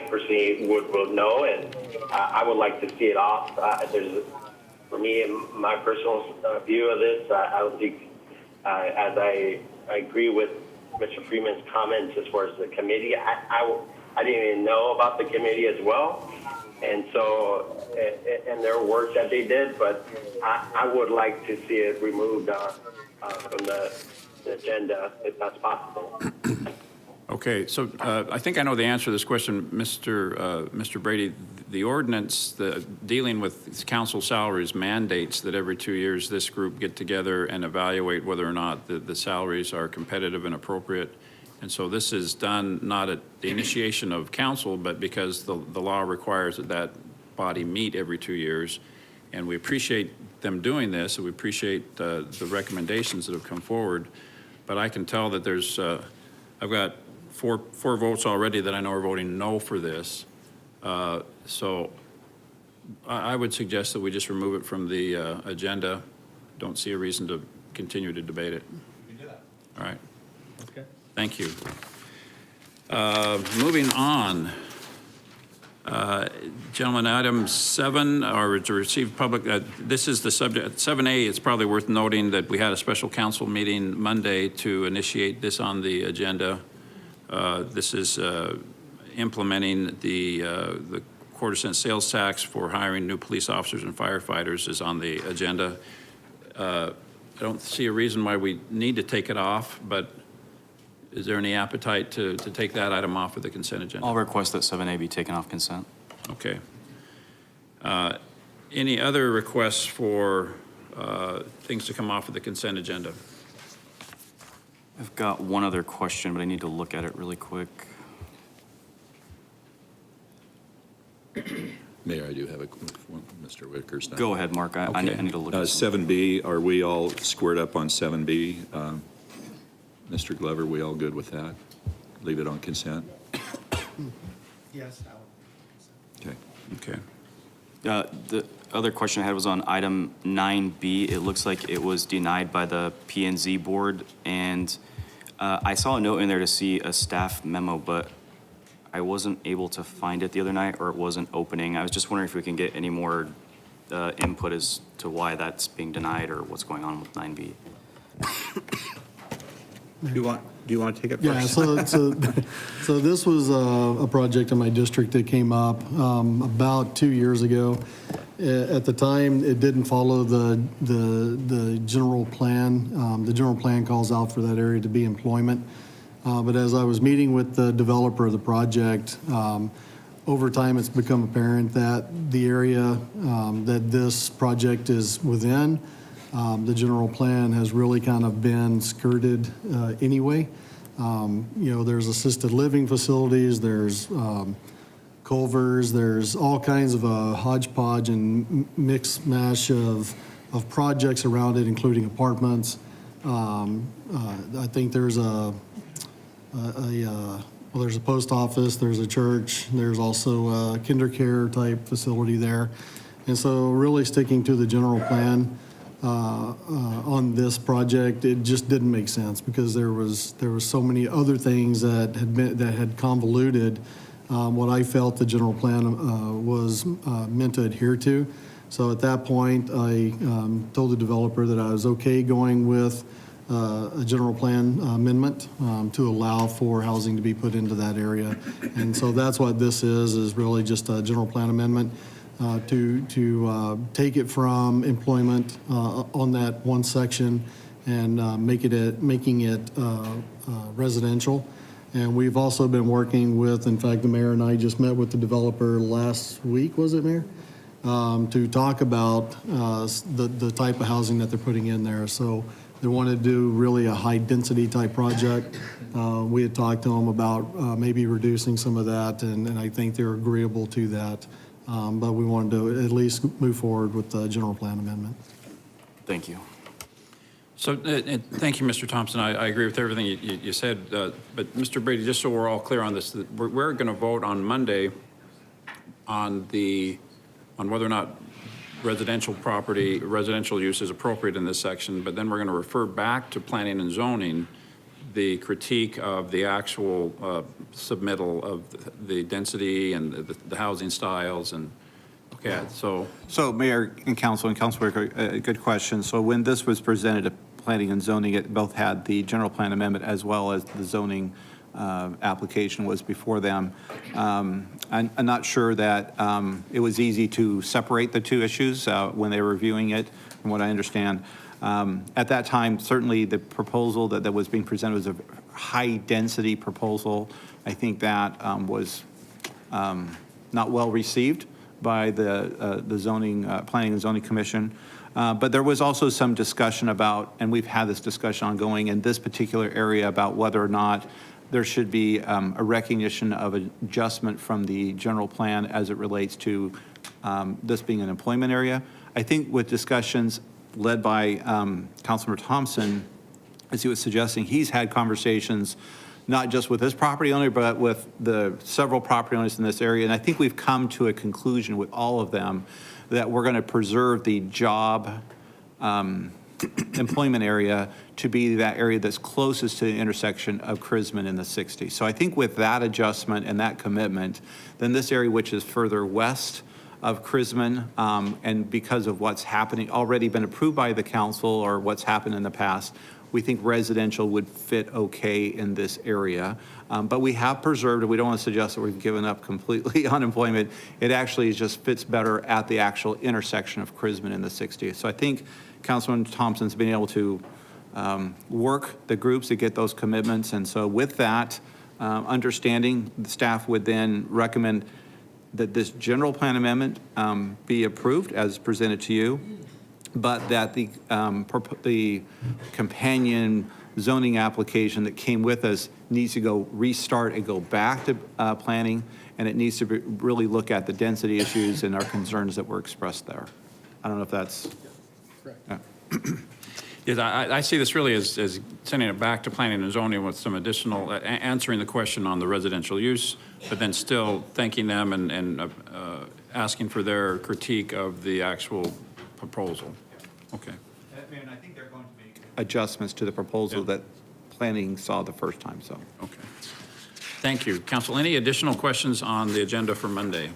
personally would know, and I would like to see it off. For me, my personal view of this, I don't think, as I agree with Mr. Freeman's comments as far as the committee, I didn't even know about the committee as well. And so, and their work that they did, but I would like to see it removed from the agenda if that's possible. Okay, so I think I know the answer to this question, Mr. Brady. The ordinance dealing with council salaries mandates that every 2 years this group get together and evaluate whether or not the salaries are competitive and appropriate. And so this is done not at the initiation of council, but because the law requires that body meet every 2 years. And we appreciate them doing this, and we appreciate the recommendations that have come forward. But I can tell that there's, I've got four votes already that I know are voting no for this. So I would suggest that we just remove it from the agenda. Don't see a reason to continue to debate it. We can do that. All right. Okay. Thank you. Moving on. Gentlemen, item 7, or to receive public, this is the subject, 7A, it's probably worth noting that we had a special council meeting Monday to initiate this on the agenda. This is implementing the quarter-cent sales tax for hiring new police officers and firefighters is on the agenda. don't see a reason why we need to take it off, but is there any appetite to take that item off of the consent agenda? I'll request that 7A be taken off consent. Okay. Any other requests for things to come off of the consent agenda? I've got one other question, but I need to look at it really quick. Mayor, I do have one, Mr. Whitaker's done. Go ahead, Mark. I need to look at it. 7B, are we all squared up on 7B? Mr. Glover, we all good with that? Leave it on consent? Yes. Okay. Okay. The other question I had was on item 9B. It looks like it was denied by the P&Z board, and I saw a note in there to see a staff memo, but I wasn't able to find it the other night, or it wasn't opening. I was just wondering if we can get any more input as to why that's being denied or what's going on with 9B. Do you want to take it Yeah, first? so this was a project in my district that came up about 2 years ago. At the time, it didn't follow the general plan. The general plan calls out for that area to be employment. But as I was meeting with the developer of the project, over time it's become apparent that the area that this project is within, the general plan has really kind of been skirted anyway. There's assisted living facilities, there's Culvers, there's all kinds of a hodgepodge and mix mash of projects around it, including apartments. I think there's there's a post office, there's a church, there's also a kinder care type facility there. And so really sticking to the general plan on this project, it just didn't make sense because there was so many other things that had convoluted what I felt the general plan was meant to adhere to. So at that point, I told the developer that I was okay going with a general plan amendment to allow for housing to be put into that area. And so that's what this is really just a general plan amendment to take it from employment on that one section and making it residential. And we've also been working with, in fact, the mayor and I just met with the developer last week, was it, Mayor? To talk about the type of housing that they're putting in there. So they want to do really a high-density type project. We had talked to them about maybe reducing some of that, and I think they're agreeable to that. But we wanted to at least move forward with the general plan amendment. Thank you. So, thank you, Mr. Thompson. I agree with everything you said. But Mr. Brady, just so we're all clear on this, we're going to vote on Monday on whether or not residential use is appropriate in this section, but then we're going to refer back to planning and zoning the critique of the actual submittal of the density and the housing styles and, okay, so. So Mayor and Council a good question. So when this was presented to Planning and Zoning, it both had the general plan amendment as well as the zoning application was before them. I'm not sure that it was easy to separate the two issues when they were reviewing it, from what I understand. At that time, certainly the proposal that was being presented was a high-density proposal. I think that was not well received by the zoning, Planning and Zoning Commission. But there was also some discussion about, and we've had this discussion ongoing in this particular area about whether or not there should be a recognition of adjustment from the general plan as it relates to this being an employment area. I think with discussions led by Councilmember Thompson, as he was suggesting, he's had conversations not just with his property owner, but with the several property owners in this area. And I think we've come to a conclusion with all of them that we're going to preserve the job employment area to be that area that's closest to the intersection of Chrisman and the 60. So I think with that adjustment and that commitment, then this area, which is further west of Chrisman, and because of what's happening, already been approved by the council or what's happened in the past, we think residential would fit okay in this area. But we have preserved, and we don't want to suggest that we've given up completely on employment. It actually just fits better at the actual intersection of Chrisman and the 60th. So I think Councilman Thompson's been able to work the groups to get those commitments. And so with that understanding, the staff would then recommend that this general plan amendment be approved as presented to you, but that the companion zoning application that came with us needs to go restart and go back to planning, and it needs to really look at the density issues and our concerns that were expressed there. I don't know if that's... Correct. Yes, I see this really as sending it back to planning and zoning with some additional, answering the question on the residential use, but then still thanking them and asking for their critique of the actual proposal. Okay. And I think they're going to make adjustments to the proposal that planning saw the first time, so. Okay. Thank you. Council, any additional questions on the agenda for Monday?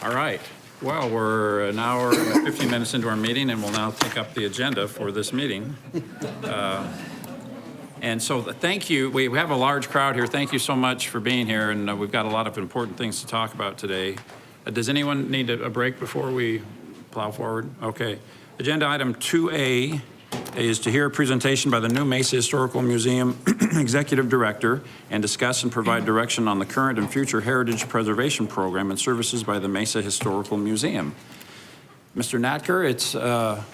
All right. Well, we're an hour and 15 minutes into our meeting, and we'll now take up the agenda for this meeting. And so thank you. We have a large crowd here. Thank you so much for being here, and we've got a lot of important things to talk about today. Does anyone need a break before we plow forward? Okay. Agenda item 2A is to hear a presentation by the new Mesa Historical Museum Executive Director and discuss and provide direction on the current and future heritage preservation program and services by the Mesa Historical Museum. Mr. Natker,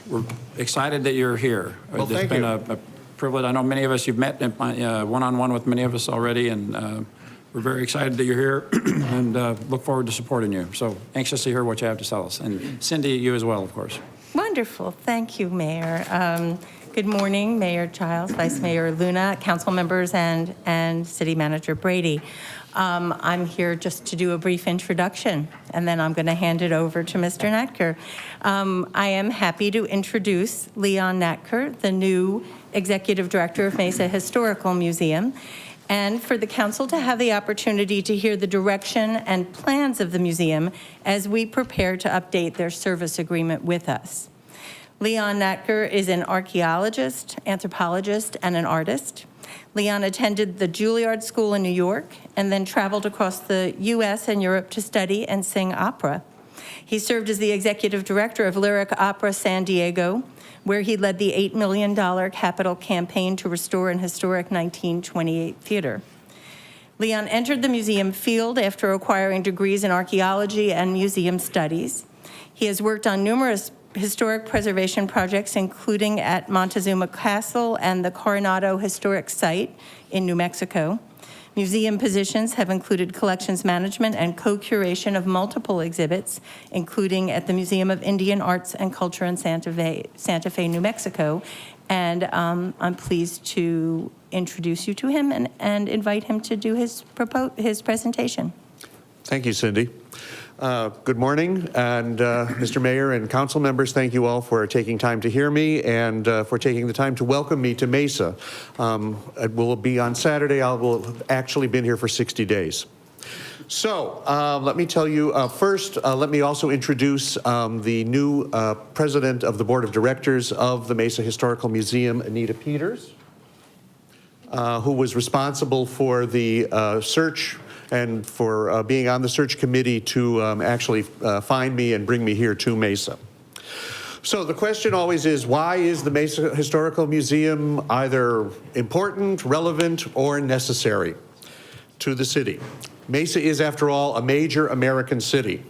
we're excited that you're here. Well, thank you. you. It's been a privilege. I know many of us, you've met one-on-one with many of us already, and we're very excited that you're here and look forward to supporting you. So anxious to hear what you have to tell us. And Cindy, you as well, of course. Wonderful. Thank you, Mayor. Good morning, Mayor Childs, Vice Mayor Luna, council members, and City Manager Brady. I'm here just to do a brief introduction, and then I'm going to hand it over to Mr. Natker. I am happy to introduce Leon Natker, the new Executive Director of Mesa Historical Museum, and for the council to have the opportunity to hear the direction and plans of the museum as we prepare to update their service agreement with us. Leon Natker is an archaeologist, anthropologist, and an artist. Leon attended the Juilliard School in New York and then traveled across the U.S. and Europe to study and sing opera. He served as the executive director of Lyric Opera San Diego, where he led the $8 million capital campaign to restore an historic 1928 theater. Leon entered the museum field after acquiring degrees in archaeology and museum studies. He has worked on numerous historic preservation projects, including at Montezuma Castle and the Coronado Historic Site in New Mexico. Museum positions have included collections management and co-curation of multiple exhibits, including at the Museum of Indian Arts and Culture in Santa Fe, New Mexico. And I'm pleased to introduce you to him and invite him to do his presentation. Thank you, Cindy. Good morning, and Mr. Mayor and council members, thank you all for taking time to hear me and for taking the time to welcome me to Mesa. It will be on Saturday. I will have actually been here for 60 days. So let me tell you, first, let me also introduce the new president of the board of directors of the Mesa Historical Museum, Anita Peters, who was responsible for the search and for being on the search committee to actually find me and bring me here to Mesa. So the question always is, why is the Mesa Historical Museum either important, relevant, or necessary to the city? Mesa is, after all, a major American city.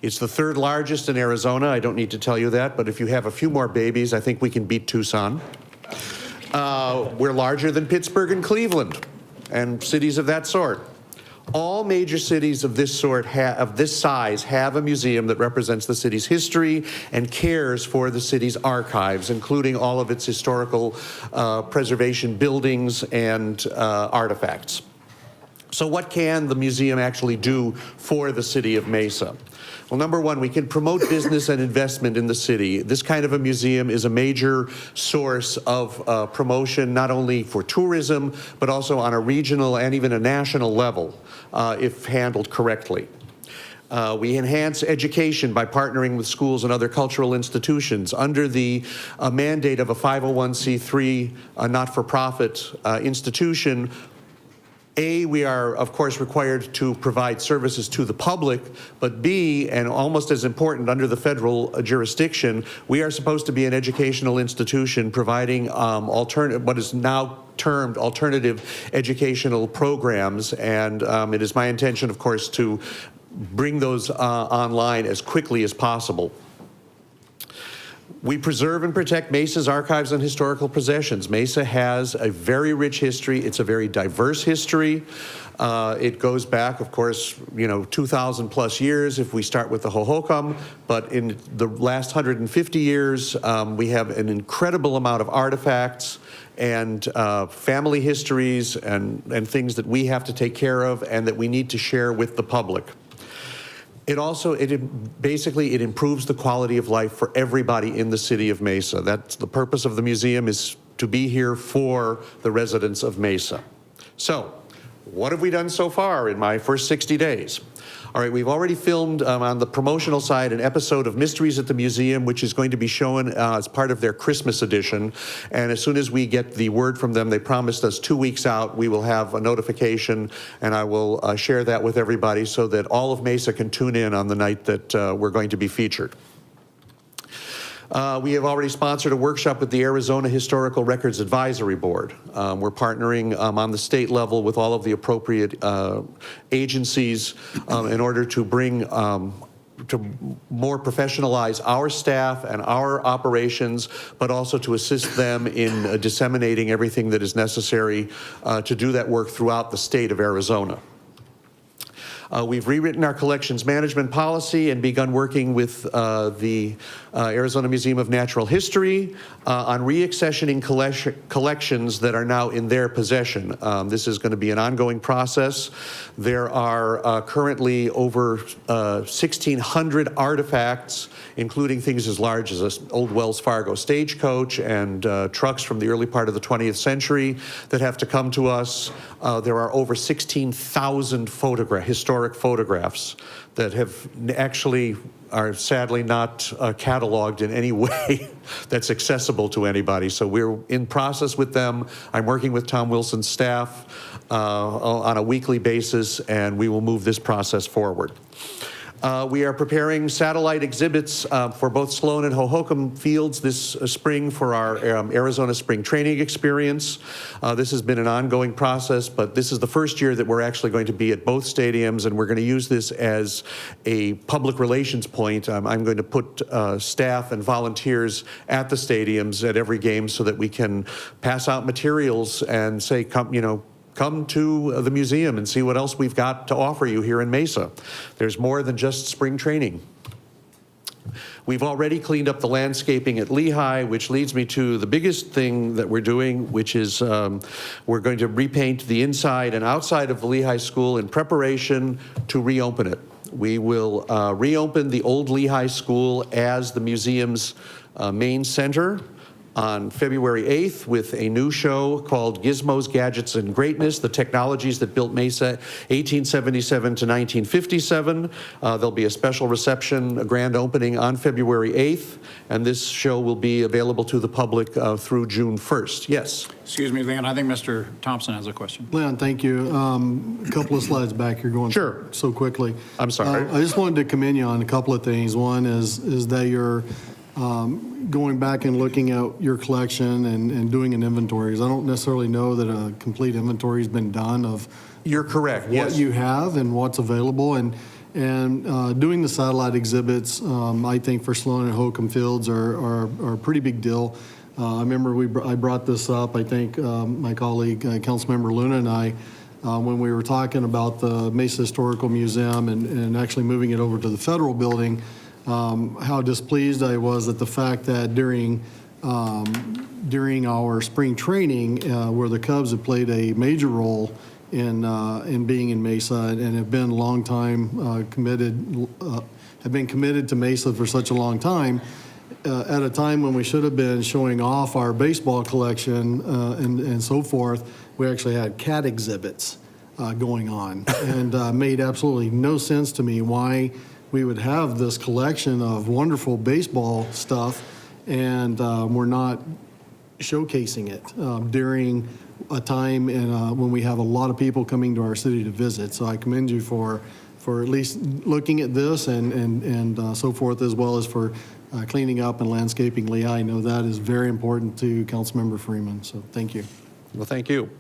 It's the third largest in Arizona. I don't need to tell you that, but if you have a few more babies, I think we can beat Tucson. We're larger than Pittsburgh and Cleveland and cities of that sort. All major cities of this sort, of this size, have a museum that represents the city's history and cares for the city's archives, including all of its historical preservation buildings and artifacts. So what can the museum actually do for the city of Mesa? Well, number one, we can promote business and investment in the city. This kind of a museum is a major source of promotion, not only for tourism, but also on a regional and even a national level, if handled correctly. We enhance education by partnering with schools and other cultural institutions under the mandate of a 501c3 not-for-profit institution. A, we are, of course, required to provide services to the public, but B, and almost as important under the federal jurisdiction, we are supposed to be an educational institution providing what is now termed alternative educational programs, and it is my intention, of course, to bring those online as quickly as possible. We preserve and protect Mesa's archives and historical possessions. Mesa has a very rich history. It's a very diverse history. It goes back, of course, 2,000 plus years if we start with the Hohokam, but in the last 150 years, we have an incredible amount of artifacts and family histories and things that we have to take care of and that we need to share with the public. It improves the quality of life for everybody in the city of Mesa. That's the purpose of the museum, is to be here for the residents of Mesa. So, what have we done so far in my first 60 days? All right, we've already filmed on the promotional side an episode of Mysteries at the Museum, which is going to be shown as part of their Christmas edition. And as soon as we get the word from them, they promised us 2 weeks out, we will have a notification, and I will share that with everybody so that all of Mesa can tune in on the night that we're going to be featured. We have already sponsored a workshop with the Arizona Historical Records Advisory Board. We're partnering on the state level with all of the appropriate agencies in order to bring to more professionalize our staff and our operations, but also to assist them in disseminating everything that is necessary to do that work throughout the state of Arizona. We've rewritten our collections management policy and begun working with the Arizona Museum of Natural History on reaccessioning collections that are now in their possession. This is going to be an ongoing process. There are currently over 1,600 artifacts, including things as large as an old Wells Fargo stagecoach and trucks from the early part of the 20th century that have to come to us. There are over 16,000 historic photographs that have actually are sadly not cataloged in any way that's accessible to anybody. So we're in process with them. I'm working with Tom Wilson's staff on a weekly basis, and we will move this process forward. We are preparing satellite exhibits for both Sloan and Hohokam fields this spring for our Arizona Spring Training Experience. This has been an ongoing process, but this is the first year that we're actually going to be at both stadiums, and we're going to use this as a public relations point. I'm going to put staff and volunteers at the stadiums at every game so that we can pass out materials and say, come to the museum and see what else we've got to offer you here in Mesa. There's more than just spring training. We've already cleaned up the landscaping at Lehigh, which leads me to the biggest thing that we're doing, which is we're going to repaint the inside and outside of the Lehigh School in preparation to reopen it. We will reopen the old Lehigh School as the museum's main center on February 8th with a new show called Gizmos, Gadgets, and Greatness, the technologies that built Mesa 1877 to 1957. There'll be a special reception, a grand opening on February 8th, and this show will be available to the public through June 1st. Yes? Excuse me, Leon, I think Mr. Thompson has a question. Leon, thank you. A couple of slides back, you're going Sure. so quickly. I'm sorry. I just wanted to commend you on a couple of things. One is that you're going back and looking at your collection and doing an inventory, because I don't necessarily know that a complete inventory has been done of You're correct, what yes. you have and what's available. And doing the satellite exhibits, I think for Sloan and Hohokam Fields are a pretty big deal. I remember I brought this up, I think my colleague, Councilmember Luna and I, when we were talking about the Mesa Historical Museum and actually moving it over to the federal building, how displeased I was at the fact that during our spring training, where the Cubs have played a major role in being in Mesa and have been long time committed to Mesa for such a long time, at a time when we should have been showing off our baseball collection and so forth, we actually had cat exhibits going on, and made absolutely no sense to me why we would have this collection of wonderful baseball stuff and we're not showcasing it during a time when we have a lot of people coming to our city to visit. So I commend you for at least looking at this and so forth, as well as for cleaning up and landscaping Lehigh. I know that is very important to Councilmember Freeman, so thank you. Well, thank you.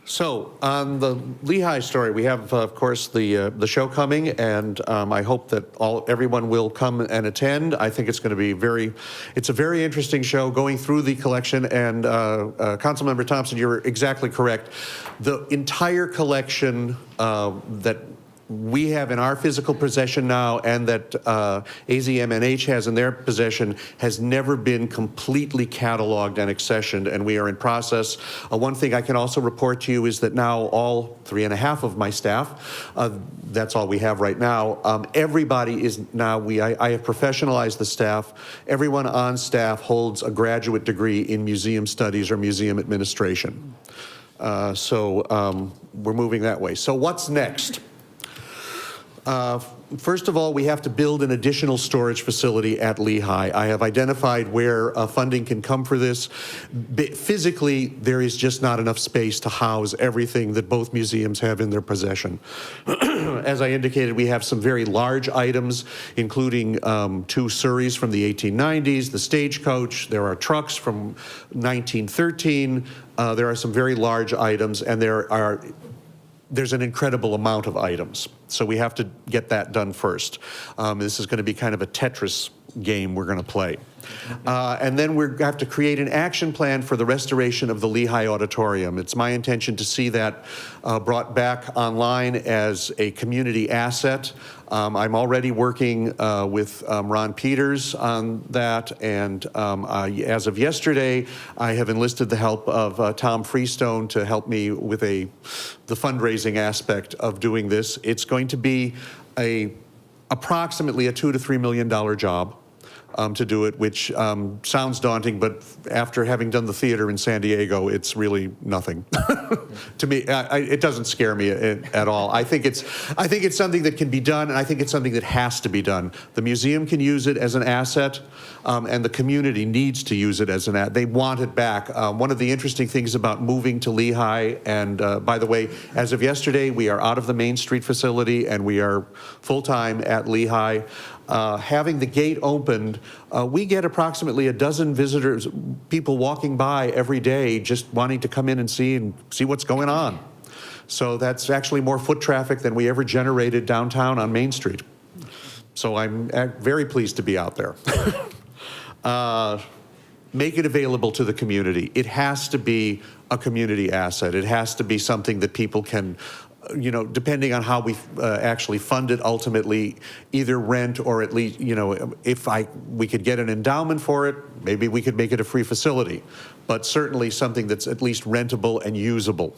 So on the Lehigh story, we have, of course, the show coming, and I hope that everyone will come and attend. I think it's going to be it's a very interesting show going through the collection, and Councilmember Thompson, you're exactly correct. The entire collection that we have in our physical possession now and that AZMNH has in their possession has never been completely cataloged and accessioned, and we are in process. One thing I can also report to you is that now all 3.5 of my staff, that's all we have right now, everybody is now, I have professionalized the staff. Everyone on staff holds a graduate degree in museum studies or museum administration. So we're moving that way. So what's next? First of all, we have to build an additional storage facility at Lehigh. I have identified where funding can come for this. Physically, there is just not enough space to house everything that both museums have in their possession. As I indicated, we have some very large items, including 2 Surreys from the 1890s, the Stagecoach. There are trucks from 1913. There are some very large items, and there's an incredible amount of items. So we have to get that done first. This is going to be kind of a Tetris game we're going to play. And then we have to create an action plan for the restoration of the Lehigh Auditorium. It's my intention to see that brought back online as a community asset. I'm already working with Ron Peters on that, and as of yesterday, I have enlisted the help of Tom Freestone to help me with the fundraising aspect of doing this. It's going to be approximately a $2 to $3 million job. To do it, which sounds daunting, but after having done the theater in San Diego, it's really nothing. To me, it doesn't scare me at all. I think it's something that can be done, and I think it's something that has to be done. The museum can use it as an asset, and the community needs to use it as an asset. They want it back. One of the interesting things about moving to Lehigh, and by the way, as of yesterday, we are out of the Main Street facility, and we are full-time at Lehigh. Having the gate opened, we get approximately 12 visitors, people walking by every day just wanting to come in and see what's going on. So that's actually more foot traffic than we ever generated downtown on Main Street. So I'm very pleased to be out there. Make it available to the community. It has to be a community asset. It has to be something that people can, depending on how we actually fund it ultimately, either rent or at least, if we could get an endowment for it, maybe we could make it a free facility, but certainly something that's at least rentable and usable.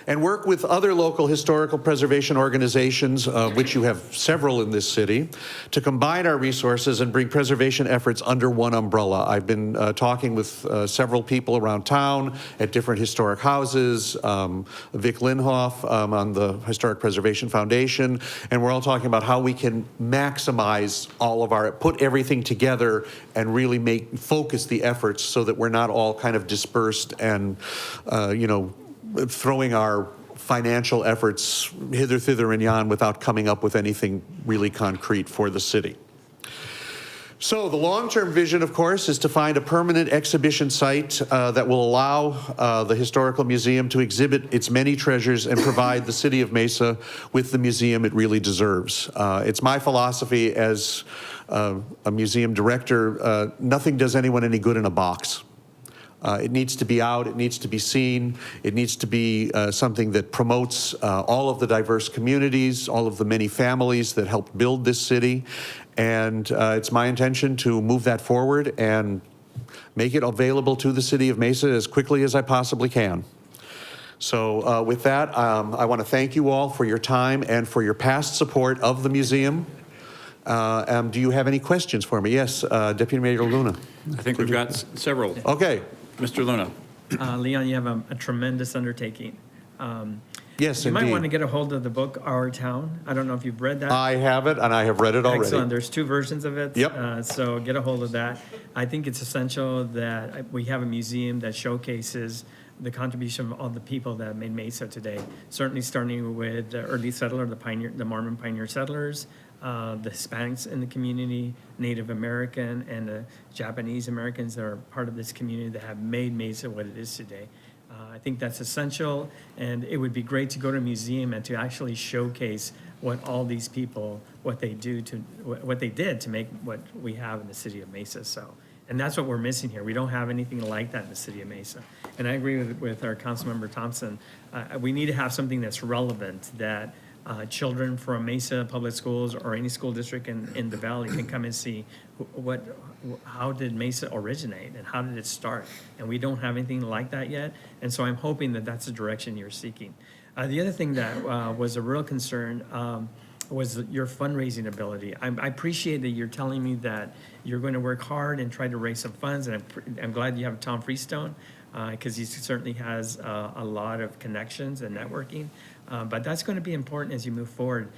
And work with other local historical preservation organizations, which you have several in this city, to combine our resources and bring preservation efforts under one umbrella. I've been talking with several people around town at different historic houses, Vic Linhoff on the Historic Preservation Foundation, and we're all talking about how we can maximize put everything together and really focus the efforts so that we're not all kind of dispersed and, throwing our financial efforts hither, thither, and yon without coming up with anything really concrete for the city. So the long-term vision, of course, is to find a permanent exhibition site that will allow the Historical Museum to exhibit its many treasures and provide the city of Mesa with the museum it really deserves. It's my philosophy as a museum director, nothing does anyone any good in a box. It needs to be out, it needs to be seen, it needs to be something that promotes all of the diverse communities, all of the many families that helped build this city. And it's my intention to move that forward and make it available to the city of Mesa as quickly as I possibly can. So with that, I want to thank you all for your time and for your past support of the museum. Do you have any questions for me? Yes, Deputy Mayor Luna. I think we've got several. Okay. Mr. Luna. Leon, you have a tremendous undertaking. Yes, you might indeed. want to get a hold of the book, Our Town. I don't know if you've read that. I have it, and I have read it already. Excellent. There's 2 versions of it. Yep. So get a hold of that. I think it's essential that we have a museum that showcases the contribution of all the people that made Mesa today. Certainly starting with the early settler, the Mormon pioneer settlers, the Hispanics in the community, Native American, and the Japanese Americans that are part of this community that have made Mesa what it is today. I think that's essential, and it would be great to go to a museum and to actually showcase what all these people, what they did to make what we have in the city of Mesa. So, and that's what we're missing here. We don't have anything like that in the city of Mesa. And I agree with our Councilmember Thompson. We need to have something that's relevant, that children from Mesa Public Schools or any school district in the Valley can come and see how did Mesa originate and how did it start? And we don't have anything like that yet. And so I'm hoping that that's the direction you're seeking. The other thing that was a real concern was your fundraising ability. I appreciate that you're telling me that you're going to work hard and try to raise some funds. And I'm glad you have Tom Freestone, because he certainly has a lot of connections and networking. But that's going to be important as you move forward.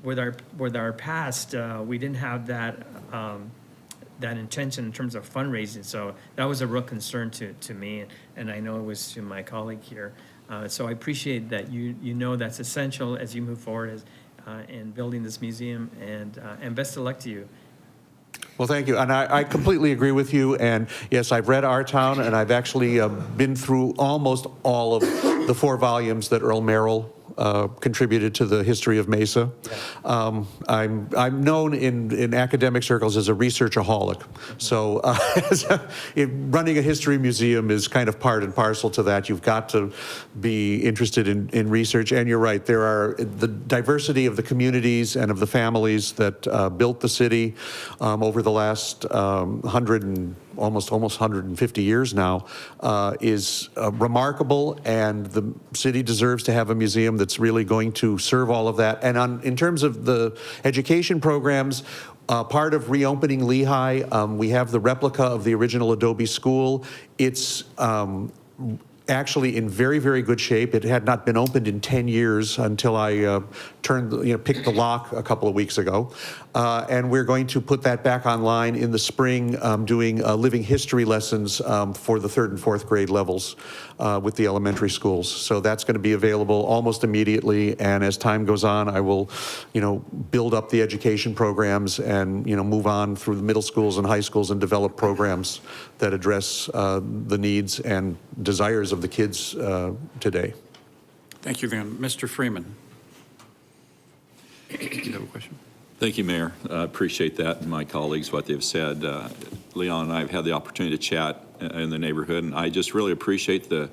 With our past, we didn't have that intention in terms of fundraising. So that was a real concern to me, and I know it was to my colleague here. So I appreciate that you know that's essential as you move forward in building this museum, and best of luck to you. Well, thank you. And I completely agree with you. And yes, I've read Our Town, and I've actually been through almost all of the 4 volumes that Earl Merrill contributed to the history of Mesa. I'm known in academic circles as a researchaholic. So running a history museum is kind of part and parcel to that. You've got to be interested in research. And you're right, there are the diversity of the communities and of the families that built the city over the last almost 150 years now is remarkable, and the city deserves to have a museum that's really going to serve all of that. And in terms of the education programs, part of reopening Lehigh, we have the replica of the original Adobe School. It's actually in very, very good shape. It had not been opened in 10 years until I picked the lock a couple of weeks ago. And we're going to put that back online in the spring, doing living history lessons for the 3rd and 4th grade levels with the elementary schools. So that's going to be available almost immediately. And as time goes on, I will, build up the education programs and, move on through the middle schools and high schools and develop programs that address the needs and desires of the kids today. Thank you, Van. Mr. Freeman. Do you have a question? Thank you, Mayor. I appreciate that, and my colleagues, what they've said. Leon and I have had the opportunity to chat in the neighborhood, and I just really appreciate the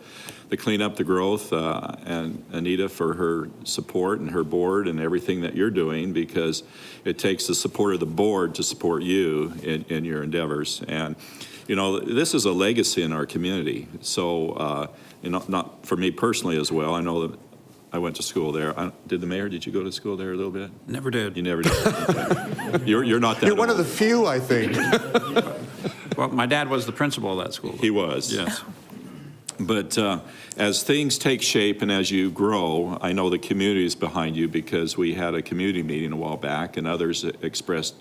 cleanup, the growth, and Anita for her support and her board and everything that you're doing, because it takes the support of the board to support you in your endeavors. And, this is a legacy in our community. So, not for me personally as well. I know that I went to school there. Did you go to school there a little bit? Never did. You never did. Okay. You're not that You're one old. of the few, I think. Well, my dad was the principal of that school. He was. Yes. But as things take shape and as you grow, I know the community is behind you, because we had a community meeting a while back, and others expressed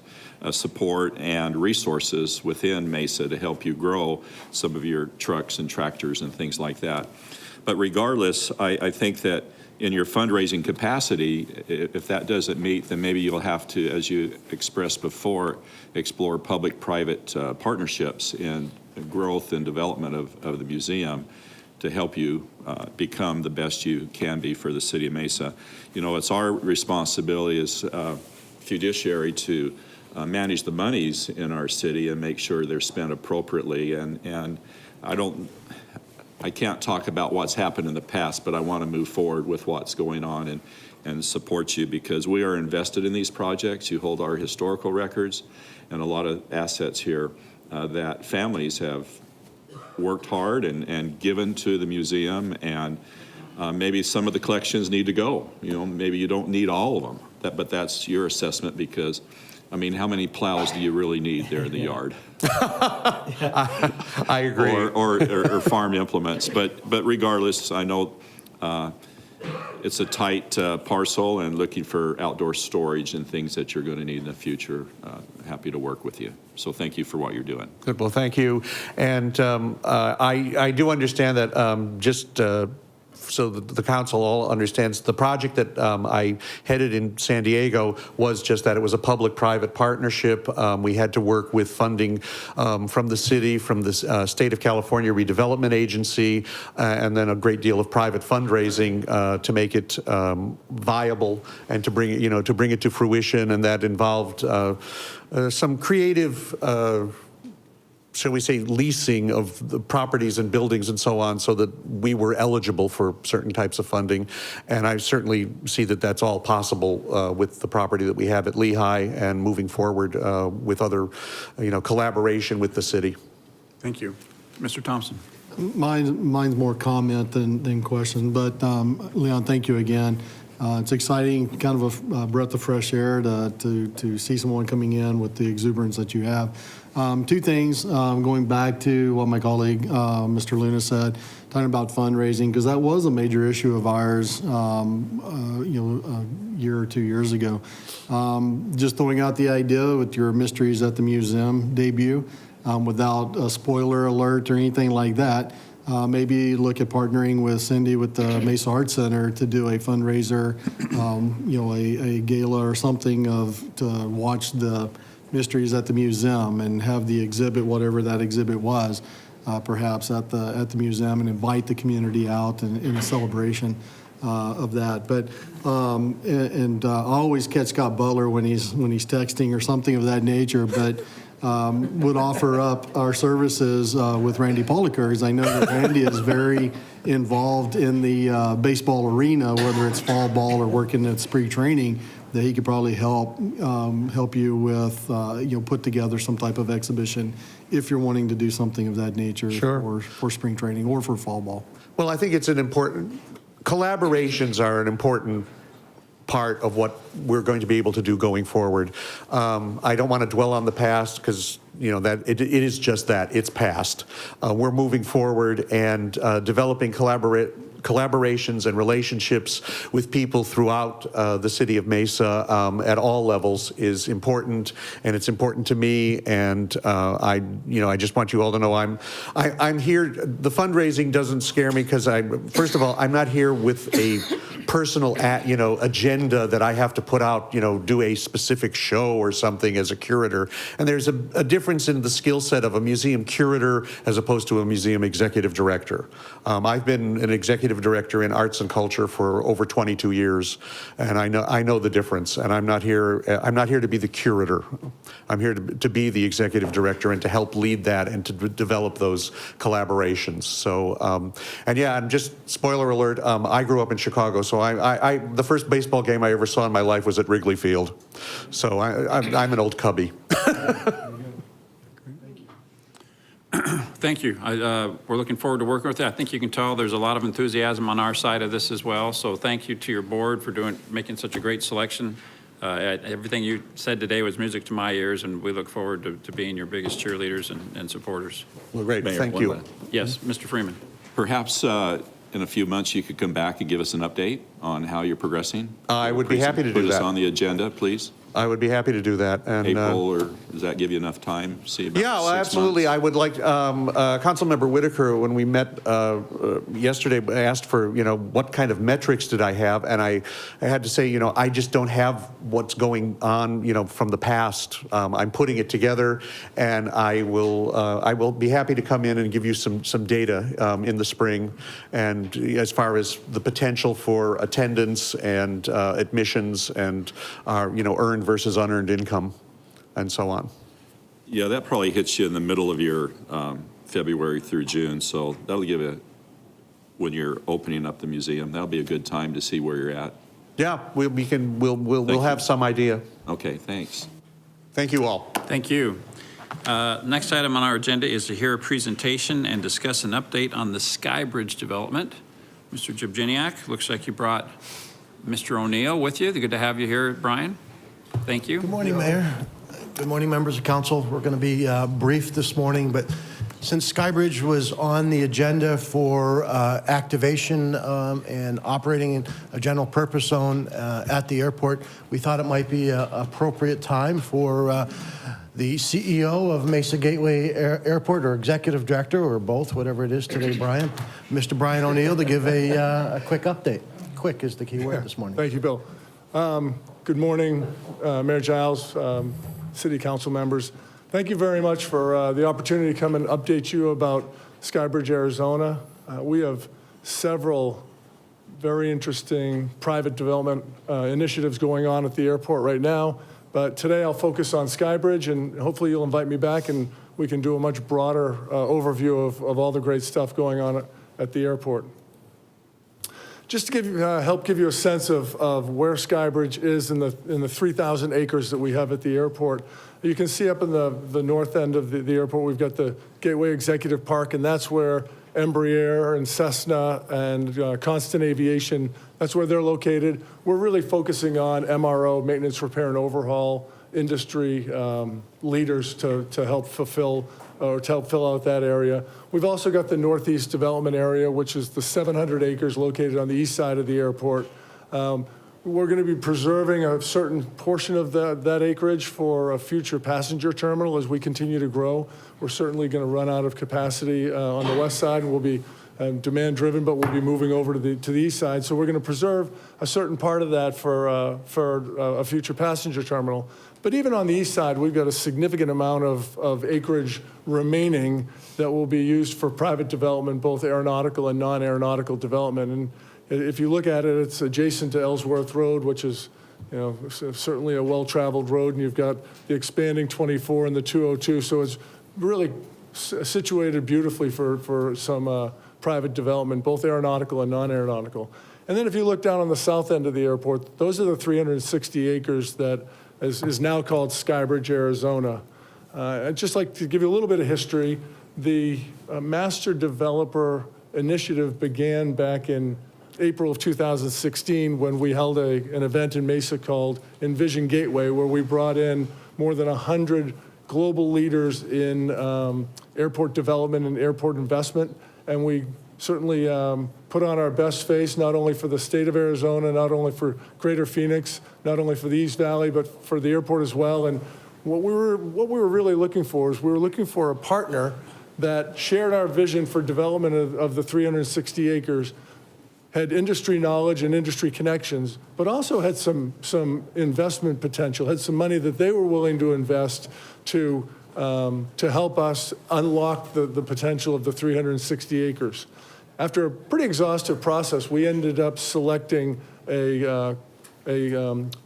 support and resources within Mesa to help you grow some of your trucks and tractors and things like that. But regardless, I think that in your fundraising capacity, if that doesn't meet, then maybe you'll have to, as you expressed before, explore public-private partnerships in growth and development of the museum to help you become the best you can be for the city of Mesa. It's our responsibility as fiduciary to manage the monies in our city and make sure they're spent appropriately. And I can't talk about what's happened in the past, but I want to move forward with what's going on and support you, because we are invested in these projects. You hold our historical records and a lot of assets here that families have worked hard and given to the museum, and maybe some of the collections need to go. Maybe you don't need all of them, but that's your assessment, because how many plows do you really need there in the yard? I agree. Or farm implements. But regardless, I know it's a tight parcel and looking for outdoor storage and things that you're going to need in the future. Happy to work with you. So thank you for what you're doing. Good, well, thank you. And I do understand that so the council all understands, the project that I headed in San Diego was just that. It was a public-private partnership. We had to work with funding from the city, from the State of California Redevelopment Agency, and then a great deal of private fundraising to make it viable and to bring it to fruition. And that involved some creative shall we say, leasing of the properties and buildings and so on, so that we were eligible for certain types of funding. And I certainly see that that's all possible with the property that we have at Lehigh and moving forward with other, collaboration with the city. Thank you. Mr. Thompson. Mine's more comment than question, but Leon, thank you again. It's exciting, kind of a breath of fresh air to see someone coming in with the exuberance that you have. Two things, going back to what my colleague, Mr. Luna said, talking about fundraising, because that was a major issue of ours, a year or 2 years ago. Just throwing out the idea with your Mysteries at the Museum debut, without a spoiler alert or anything like that. Maybe look at partnering with Cindy with the Mesa Art Center to do a fundraiser, a gala or something to watch the Mysteries at the Museum and have the exhibit, whatever that exhibit was, perhaps at the museum, and invite the community out in a celebration of that. But I always catch Scott Butler when he's texting or something of that nature, but would offer up our services with Randy Poliker, because I know that Randy is very involved in the baseball arena, whether it's fall ball or working at spring training, that he could probably help you with, put together some type of exhibition if you're wanting to do something of that nature. Sure. for spring training or for fall ball. Well, I think collaborations are an important part of what we're going to be able to do going forward. I don't want to dwell on the past, because that it is just that, it's past. We're moving forward and developing collaborations and relationships with people throughout the city of Mesa at all levels is important, and it's important to me. And I just want you all to know I'm here. The fundraising doesn't scare me, because first of all, I'm not here with a personal agenda that I have to put out, do a specific show or something as a curator. And there's a difference in the skill set of a museum curator as opposed to a museum executive director. I've been an executive director in arts and culture for over 22 years, and I know the difference. And I'm not here to be the curator. I'm here to be the executive director and to help lead that and to develop those collaborations. So, and just spoiler alert, I grew up in Chicago, so the first baseball game I ever saw in my life was at Wrigley Field. So I'm an old Cubby. Thank you. We're looking forward to working with you. I think you can tell there's a lot of enthusiasm on our side of this as well. So thank you to your board for making such a great selection. Everything you said today was music to my ears, and we look forward to being your biggest cheerleaders and supporters. Well, great. Mayor, Thank you. Yes, Mr. Freeman. Perhaps in a few months you could come back and give us an update on how you're progressing. I would be happy to do that. Put us on the agenda, please. I would be happy to do that. And, April, or does that give you enough time? See, about yeah, well, 6 absolutely. months? I would like, Councilmember Whitaker, when we met yesterday, asked for, what kind of metrics did I have? And I had to say, I just don't have what's going on, from the past. I'm putting it together, and I will be happy to come in and give you some data in the spring. And as far as the potential for attendance and admissions and, earned versus unearned income, and so on. Yeah, that probably hits you in the middle of your February through June, so that'll give you, when you're opening up the museum, that'll be a good time to see where you're at. Yeah, we'll have some idea. Okay, thanks. Thank you all. Thank you. Next item on our agenda is to hear a presentation and discuss an update on the Skybridge development. Mr. Jibginiak, looks like you brought Mr. O'Neill with you. Good to have you here, Brian. Thank you. Good morning, Mayor. Good morning, members of council. We're going to be brief this morning, but Since Skybridge was on the agenda for activation and operating in a general purpose zone at the airport, we thought it might be an appropriate time for the CEO of Mesa Gateway Airport, or executive director, or both, whatever it is today, Brian, Mr. Brian O'Neill, to give a quick update. Quick is the key word this morning. Thank you, Bill. Good morning, Mayor Giles, City Council members. Thank you very much for the opportunity to come and update you about Skybridge, Arizona. We have several very interesting private development initiatives going on at the airport right now. But today I'll focus on Skybridge, and hopefully you'll invite me back and we can do a much broader overview of all the great stuff going on at the airport. Just to give you, help give you a sense of where Skybridge is in the 3,000 acres that we have at the airport. You can see up in the north end of the airport, we've got the Gateway Executive Park, and that's where Embraer and Cessna and Constant Aviation, that's where they're located. We're really focusing on MRO, maintenance, repair, and overhaul industry leaders to help fulfill or to help fill out that area. We've also got the Northeast Development Area, which is the 700 acres located on the east side of the airport. We're going to be preserving a certain portion of that acreage for a future passenger terminal as we continue to grow. We're certainly going to run out of capacity on the west side, and we'll be demand driven, but we'll be moving over to the east side. So we're going to preserve a certain part of that for a future passenger terminal. But even on the east side, we've got a significant amount of acreage remaining that will be used for private development, both aeronautical and non-aeronautical development. And if you look at it, it's adjacent to Ellsworth Road, which is, you know, certainly a well-traveled road, and you've got the expanding 24 and the 202. So it's really situated beautifully for some private development, both aeronautical and non-aeronautical. And then if you look down on the south end of the airport, those are the 360 acres that is now called Skybridge, Arizona. I'd just like to give you a little bit of history. The Master Developer Initiative began back in April of 2016 when we held an event in Mesa called Envision Gateway, where we brought in more than 100 global leaders in airport development and airport investment. And we certainly put on our best face, not only for the state of Arizona, not only for Greater Phoenix, not only for the East Valley, but for the airport as well. And what we were really looking for is we were looking for a partner that shared our vision for development of the 360 acres, had industry knowledge and industry connections, but also had some investment potential, had some money that they were willing to invest to help us unlock the potential of the 360 acres. After a pretty exhaustive process, we ended up selecting a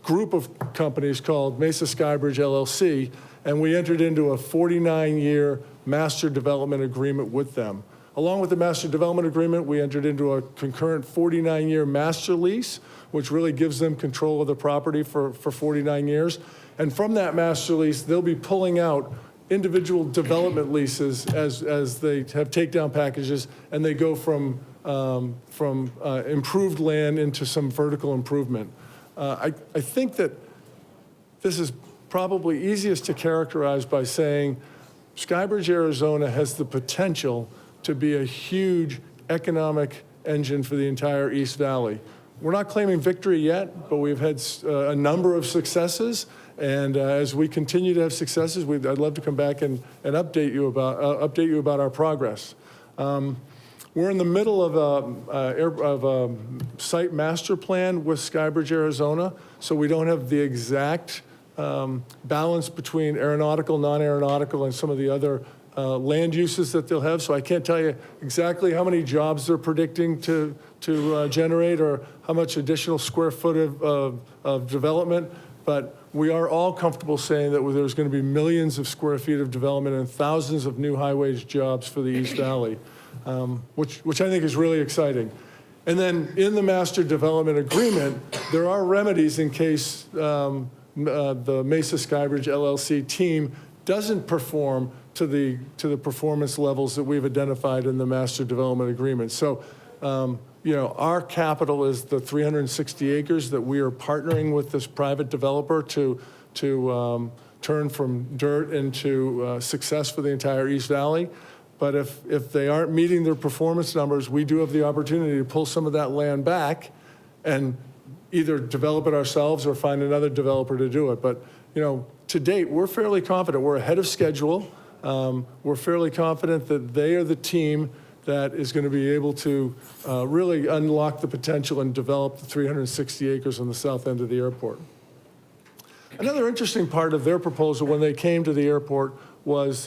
group of companies called Mesa Skybridge LLC, and we entered into a 49-year master development agreement with them. Along with the master development agreement, we entered into a concurrent 49-year master lease, which really gives them control of the property for 49 years. And from that master lease, they'll be pulling out individual development leases as they have takedown packages, and they go from improved land into some vertical improvement. I think that this is probably easiest to characterize by saying Skybridge, Arizona has the potential to be a huge economic engine for the entire East Valley. We're not claiming victory yet, but we've had a number of successes. And as we continue to have successes, I'd love to come back and update you about our progress. We're in the middle of a site master plan with Skybridge, Arizona, so we don't have the exact balance between aeronautical, non-aeronautical, and some of the other land uses that they'll have. So I can't tell you exactly how many jobs they're predicting to generate or how much additional square foot of development, but we are all comfortable saying that there's going to be millions of square feet of development and thousands of new high-wage jobs for the East Valley, which I think is really exciting. And then in the master development agreement, there are remedies in case the Mesa Skybridge LLC team doesn't perform to the performance levels that we've identified in the master development agreement. So, you know, our capital is the 360 acres that we are partnering with this private developer to turn from dirt into success for the entire East Valley. But if they aren't meeting their performance numbers, we do have the opportunity to pull some of that land back and either develop it ourselves or find another developer to do it. But, to date, we're fairly confident. We're ahead of schedule. We're fairly confident that they are the team that is going to be able to really unlock the potential and develop the 360 acres on the south end of the airport. Another interesting part of their proposal when they came to the airport was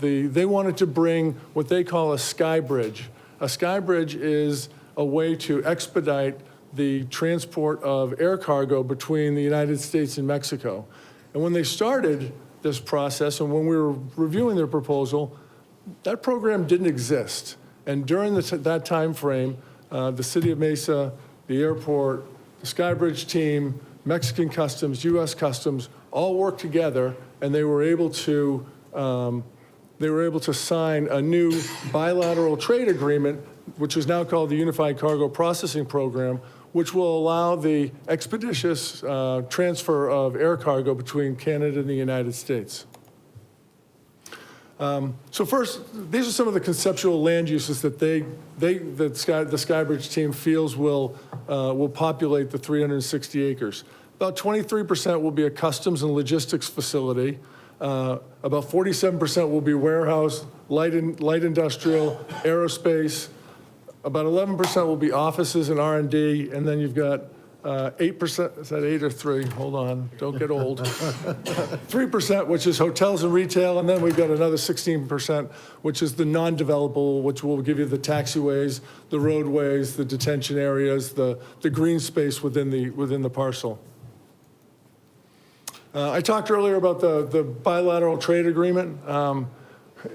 they wanted to bring what they call a sky bridge. A sky bridge is a way to expedite the transport of air cargo between the United States and Mexico. And when they started this process and when we were reviewing their proposal, that program didn't exist. And during that time frame, the City of Mesa, the airport, the Skybridge team, Mexican Customs, U.S. Customs, all worked together, and they were able to sign a new bilateral trade agreement, which is now called the Unified Cargo Processing Program, which will allow the expeditious transfer of air cargo between Canada and the United States. So first, these are some of the conceptual land uses that the Skybridge team feels will populate the 360 acres. About 23% will be a customs and logistics facility. About 47% will be warehouse, light industrial, aerospace. About 11% will be offices and R&D, and then you've got 8%, is that 8 or 3? Hold on, don't get old. 3%, which is hotels and retail, and then we've got another 16%, which is the non-developable, which will give you the taxiways, the roadways, the detention areas, the green space within the parcel. I talked earlier about the bilateral trade agreement.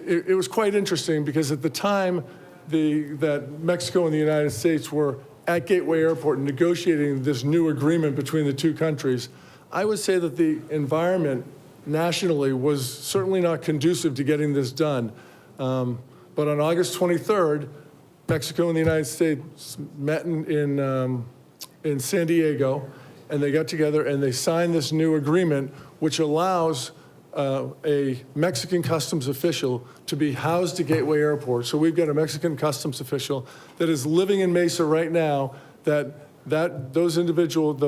It was quite interesting because at the time that Mexico and the United States were at Gateway Airport negotiating this new agreement between the two countries, I would say that the environment nationally was certainly not conducive to getting this done. But on August 23rd, Mexico and the United States met in San Diego, and they got together and they signed this new agreement, which allows a Mexican customs official to be housed at Gateway Airport. So we've got a Mexican customs official that is living in Mesa right now, the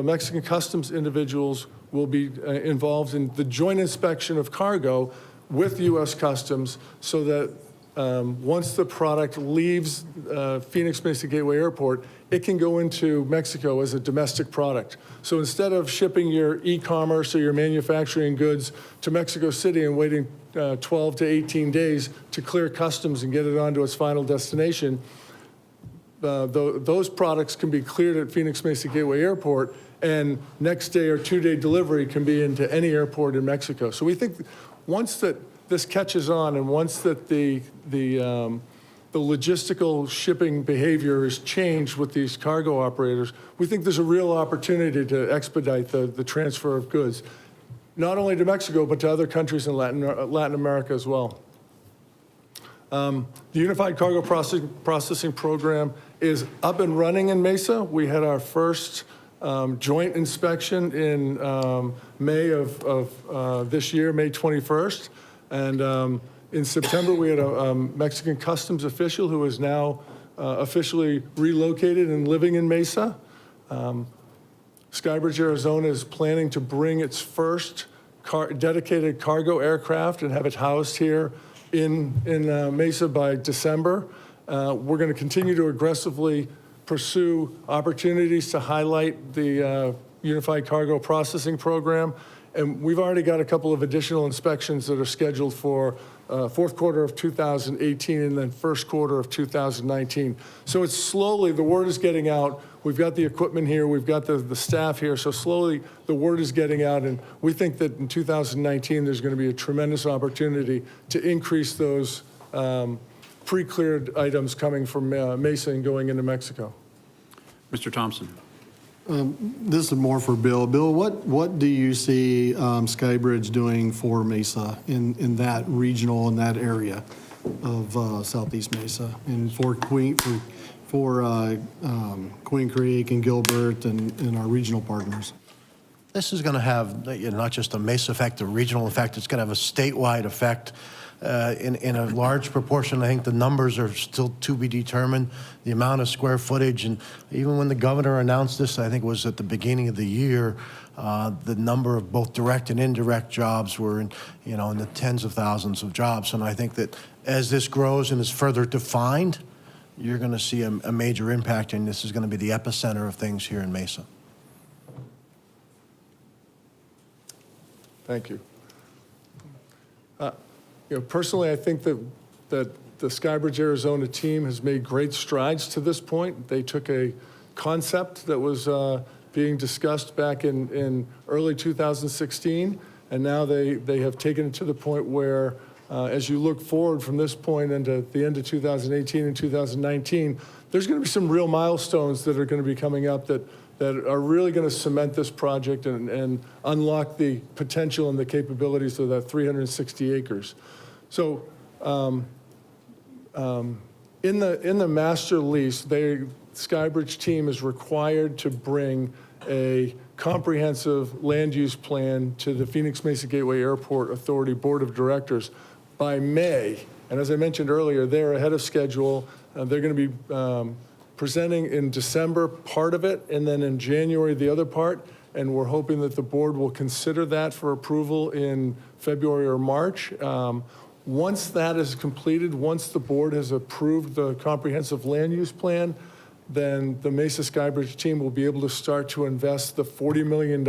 Mexican customs individuals will be involved in the joint inspection of cargo with U.S. Customs so that once the product leaves Phoenix Mesa Gateway Airport, it can go into Mexico as a domestic product. So instead of shipping your e-commerce or your manufacturing goods to Mexico City and waiting 12 to 18 days to clear customs and get it onto its final destination, those products can be cleared at Phoenix Mesa Gateway Airport, and next day or 2-day delivery can be into any airport in Mexico. So we think once that this catches on and once that the logistical shipping behavior is changed with these cargo operators, we think there's a real opportunity to expedite the transfer of goods, not only to Mexico, but to other countries in Latin America as well. The Unified Cargo Processing Program is up and running in Mesa. We had our first joint inspection in May of this year, May 21st. And in September, we had a Mexican customs official who is now officially relocated and living in Mesa. Skybridge Arizona is planning to bring its first dedicated cargo aircraft and have it housed here in Mesa by December. We're going to continue to aggressively pursue opportunities to highlight the Unified Cargo Processing Program. And we've already got a couple of additional inspections that are scheduled for fourth quarter of 2018 and then first quarter of 2019. So it's slowly, the word is getting out. We've got the equipment here, we've got the staff here, so slowly the word is getting out, and we think that in 2019 there's going to be a tremendous opportunity to increase those pre-cleared items coming from Mesa and going into Mexico. Mr. Thompson. This is more for Bill. Bill, what do you see Skybridge doing for Mesa in that regional, in that area of Southeast Mesa, and for Queen Creek and Gilbert and our regional partners? this is going to have not just a Mesa effect, a regional effect, it's going to have a statewide effect in a large proportion. I think the numbers are still to be determined, the amount of square footage. And even when the governor announced this, I think it was at the beginning of the year, the number of both direct and indirect jobs were in the tens of thousands of jobs. And I think that as this grows and is further defined, you're going to see a major impact, and this is going to be the epicenter of things here in Mesa. Thank you. Personally, I think that the Skybridge, Arizona team has made great strides to this point. They took a concept that was being discussed back in early 2016, and now they have taken it to the point where, as you look forward from this point into the end of 2018 and 2019, there's going to be some real milestones that are going to be coming up that are really going to cement this project and unlock the potential and the capabilities of that 360 acres. So in the master lease, Skybridge team is required to bring a comprehensive land use plan to the Phoenix Mesa Gateway Airport Authority Board of Directors by May. And as I mentioned earlier, they're ahead of schedule. They're going to be presenting in December part of it, and then in January the other part. And we're hoping that the board will consider that for approval in February or March. Once that is completed, once the board has approved the comprehensive land use plan, then the Mesa Skybridge team will be able to start to invest the $40 million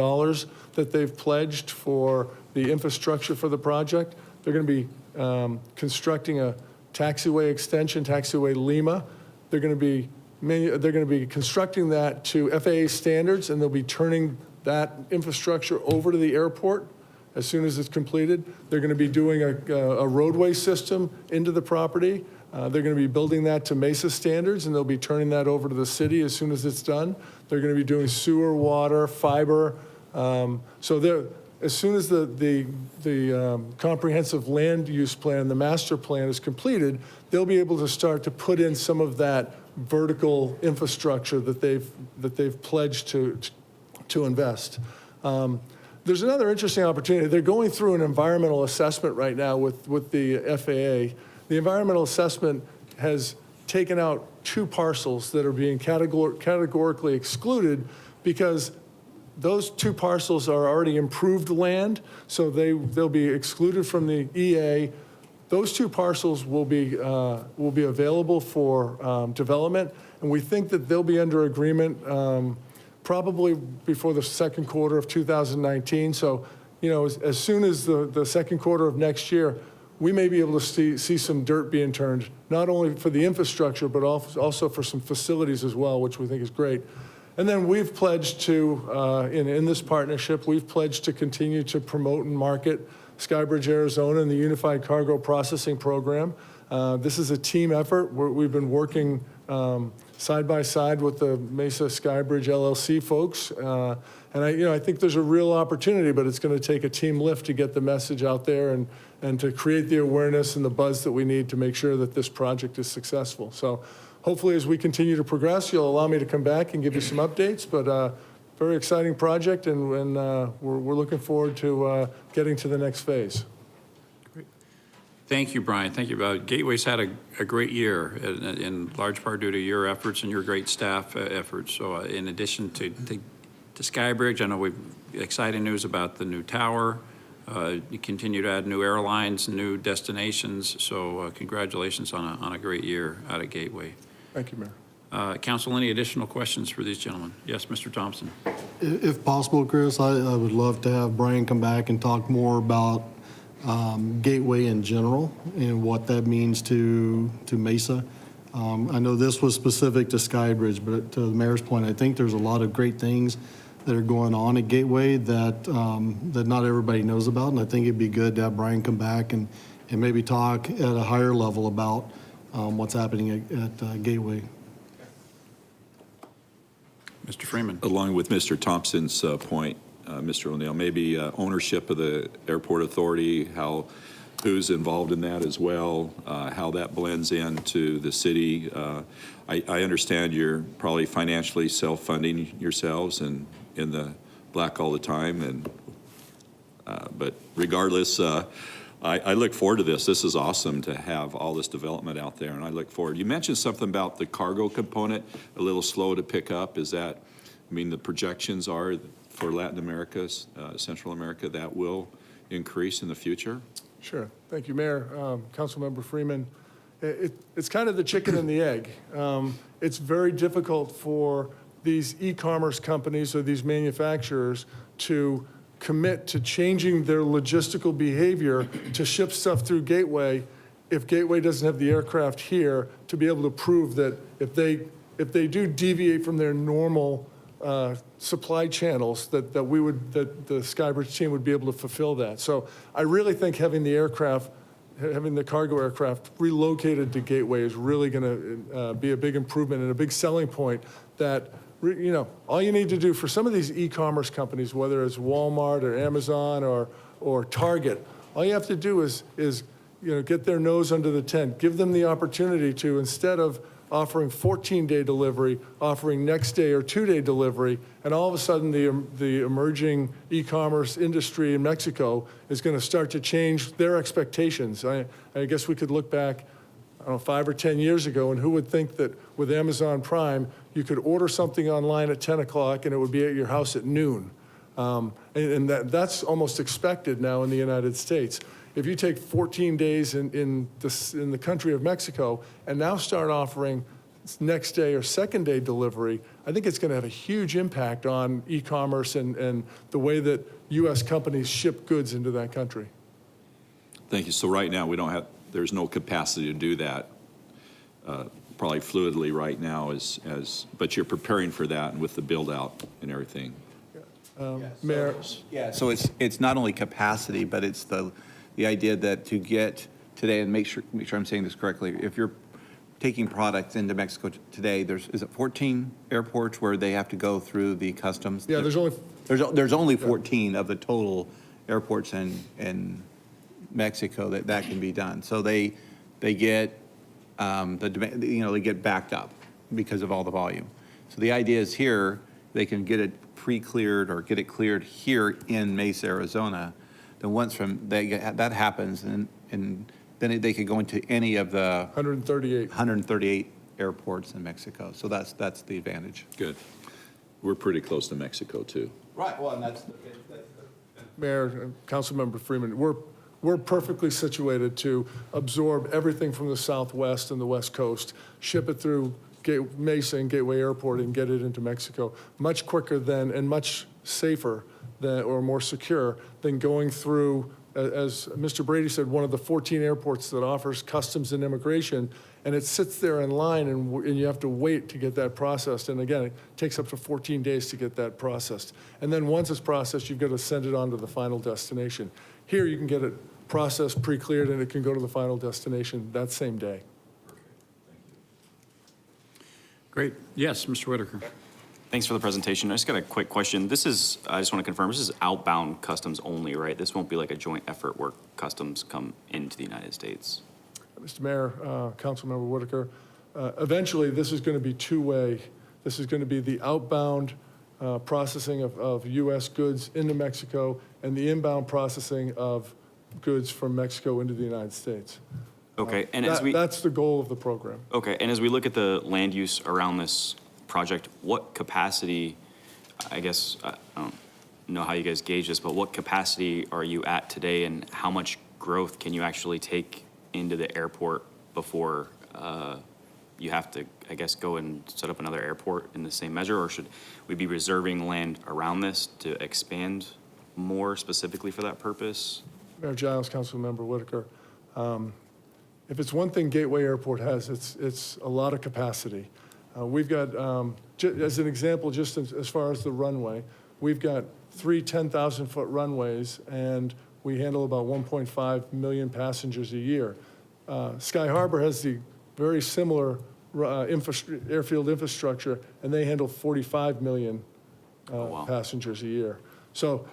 that they've pledged for the infrastructure for the project. They're going to be constructing a taxiway extension, Taxiway Lima. They're going to be constructing that to FAA standards, and they'll be turning that infrastructure over to the airport as soon as it's completed. They're going to be doing a roadway system into the property. They're going to be building that to Mesa standards, and they'll be turning that over to the city as soon as it's done. They're going to be doing sewer, water, fiber. So as soon as the comprehensive land use plan, the master plan is completed, they'll be able to start to put in some of that vertical infrastructure that they've pledged to invest. There's another interesting opportunity. They're going through an environmental assessment right now with the FAA. The environmental assessment has taken out 2 parcels that are being categorically excluded because those 2 parcels are already improved land, so they'll be excluded from the EA. Those 2 parcels will be available for development, and we think that they'll be under agreement probably before the second quarter of 2019. So, as soon as the second quarter of next year, we may be able to see some dirt being turned, not only for the infrastructure, but also for some facilities as well, which we think is great. And then we've pledged to, in this partnership, we've pledged to continue to promote and market Skybridge, Arizona, and the Unified Cargo Processing Program. This is a team effort. We've been working side by side with the Mesa Skybridge LLC folks. And I think there's a real opportunity, but it's going to take a team lift to get the message out there and to create the awareness and the buzz that we need to make sure that this project is successful. So hopefully as we continue to progress, you'll allow me to come back and give you some updates, but very exciting project, and we're looking forward to getting to the next phase. Thank you, Brian. Thank you. Gateway's had a great year, in large part due to your efforts and your great staff efforts. So in addition to Skybridge, I know we've exciting news about the new tower. You continue to add new airlines, new destinations. So congratulations on a great year out of Gateway. Thank you, Mayor. Council, any additional questions for these gentlemen? Yes, Mr. Thompson. If possible, Chris, I would love to have Brian come back and talk more about Gateway in general and what that means to Mesa. I know this was specific to Skybridge, but to the mayor's point, I think there's a lot of great things that are going on at Gateway that not everybody knows about, and I think it'd be good to have Brian come back and maybe talk at a higher level about what's happening at Gateway. Mr. Freeman. Along with Mr. Thompson's point, Mr. O'Neill, maybe ownership of the airport authority, who's involved in that as well, how that blends into the city. I understand you're probably financially self-funding yourselves and in the black all the time, and but regardless, I look forward to this. This is awesome to have all this development out there, and I look forward. You mentioned something about the cargo component, a little slow to pick up. Is that, I mean, the projections are for Latin America, Central America, that will increase in the future? Sure. Thank you, Mayor. Councilmember Freeman. It's kind of the chicken and the egg. It's very difficult for these e-commerce companies or these manufacturers to commit to changing their logistical behavior to ship stuff through Gateway if Gateway doesn't have the aircraft here to be able to prove that if they do deviate from their normal supply channels, that the Skybridge team would be able to fulfill that. So I really think having the cargo aircraft relocated to Gateway is really going to be a big improvement and a big selling point that, you know, all you need to do for some of these e-commerce companies, whether it's Walmart or Amazon or Target, all you have to do is get their nose under the tent, give them the opportunity to, instead of offering 14-day delivery, offering next day or 2-day delivery, and all of a sudden the emerging e-commerce industry in Mexico is going to start to change their expectations. I guess we could look back, I don't know, 5 or 10 years ago, and who would think that with Amazon Prime, you could order something online at 10 o'clock and it would be at your house at noon. And that's almost expected now in the United States. If you take 14 days in the country of Mexico and now start offering next day or second day delivery, I think it's going to have a huge impact on e-commerce and the way that U.S. companies ship goods into that country. Thank you. So right now, there's no capacity to do that, probably fluidly right now, but you're preparing for that and with the build out and everything. Mayor? Yeah, so it's not only capacity, but it's the idea that to get today, and make sure I'm saying this correctly, if you're taking products into Mexico today, is it 14 airports where they have to go through the customs? Yeah, there's only 14 of the total airports in Mexico that can be done. So they get they get backed up because of all the volume. So the idea is here they can get it pre-cleared or get it cleared here in Mesa, Arizona. Then once that happens, and then they could go into any of the 138 airports in Mexico. So that's the advantage. Good. We're pretty close to Mexico too. Right. Well, and that's Mayor and Councilmember Freeman, we're perfectly situated to absorb everything from the Southwest and the West Coast, ship it through Mesa and Gateway Airport and get it into Mexico much quicker than and much safer or more secure than going through, as Mr. Brady said, one of the 14 airports that offers customs and immigration, and it sits there in line and you have to wait to get that processed. And again, it takes up to 14 days to get that processed. And then once it's processed, you've got to send it on to the final destination. Here, you can get it processed, pre-cleared, and it can go to the final destination that same day. Great. Yes, Mr. Whitaker. Thanks for the presentation. I just got a quick question. I just want to confirm, this is outbound customs only, right? This won't be like a joint effort where customs come into the United States. Mr. Mayor, Councilmember Whitaker, eventually this is going to be two-way. This is going to be the outbound processing of U.S. goods into Mexico and the inbound processing of goods from Mexico into the United States. Okay, and that's the goal of the program. Okay, and as we look at the land use around this project, what capacity, I guess, I don't know how you guys gauge this, but what capacity are you at today, and how much growth can you actually take into the airport before you have to, I guess, go and set up another airport in the same measure, or should we be reserving land around this to expand more specifically for that purpose? Mayor Giles, Councilmember Whitaker, if it's one thing Gateway Airport has, it's a lot of capacity. We've got, as an example, just as far as the runway, we've got 3 10,000-foot runways, and we handle about 1.5 million passengers a year. Sky Harbor has the very similar airfield infrastructure, and they handle 45 million passengers a year. So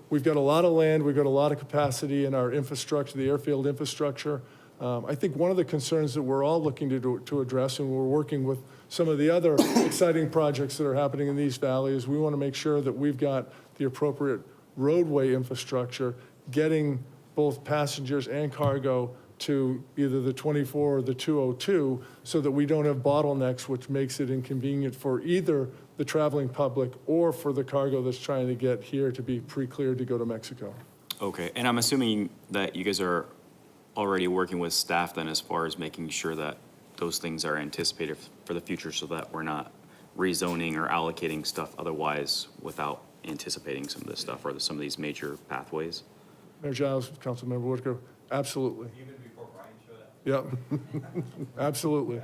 we've got a lot of land, we've got a lot of capacity in our infrastructure, the airfield infrastructure. I think one of the concerns that we're all looking to address, and we're working with some of the other exciting projects that are happening in the East Valley is we want to make sure that we've got the appropriate roadway infrastructure, getting both passengers and cargo to either the 24 or the 202 so that we don't have bottlenecks, which makes it inconvenient for either the traveling public or for the cargo that's trying to get here to be pre-cleared to go to Mexico. Okay, and I'm assuming that you guys are already working with staff then as far as making sure that those things are anticipated for the future so that we're not rezoning or allocating stuff otherwise without anticipating some of this stuff or some of these major pathways? Mayor Giles, Councilmember Whitaker, absolutely. Even before Brian showed up. Yep, absolutely.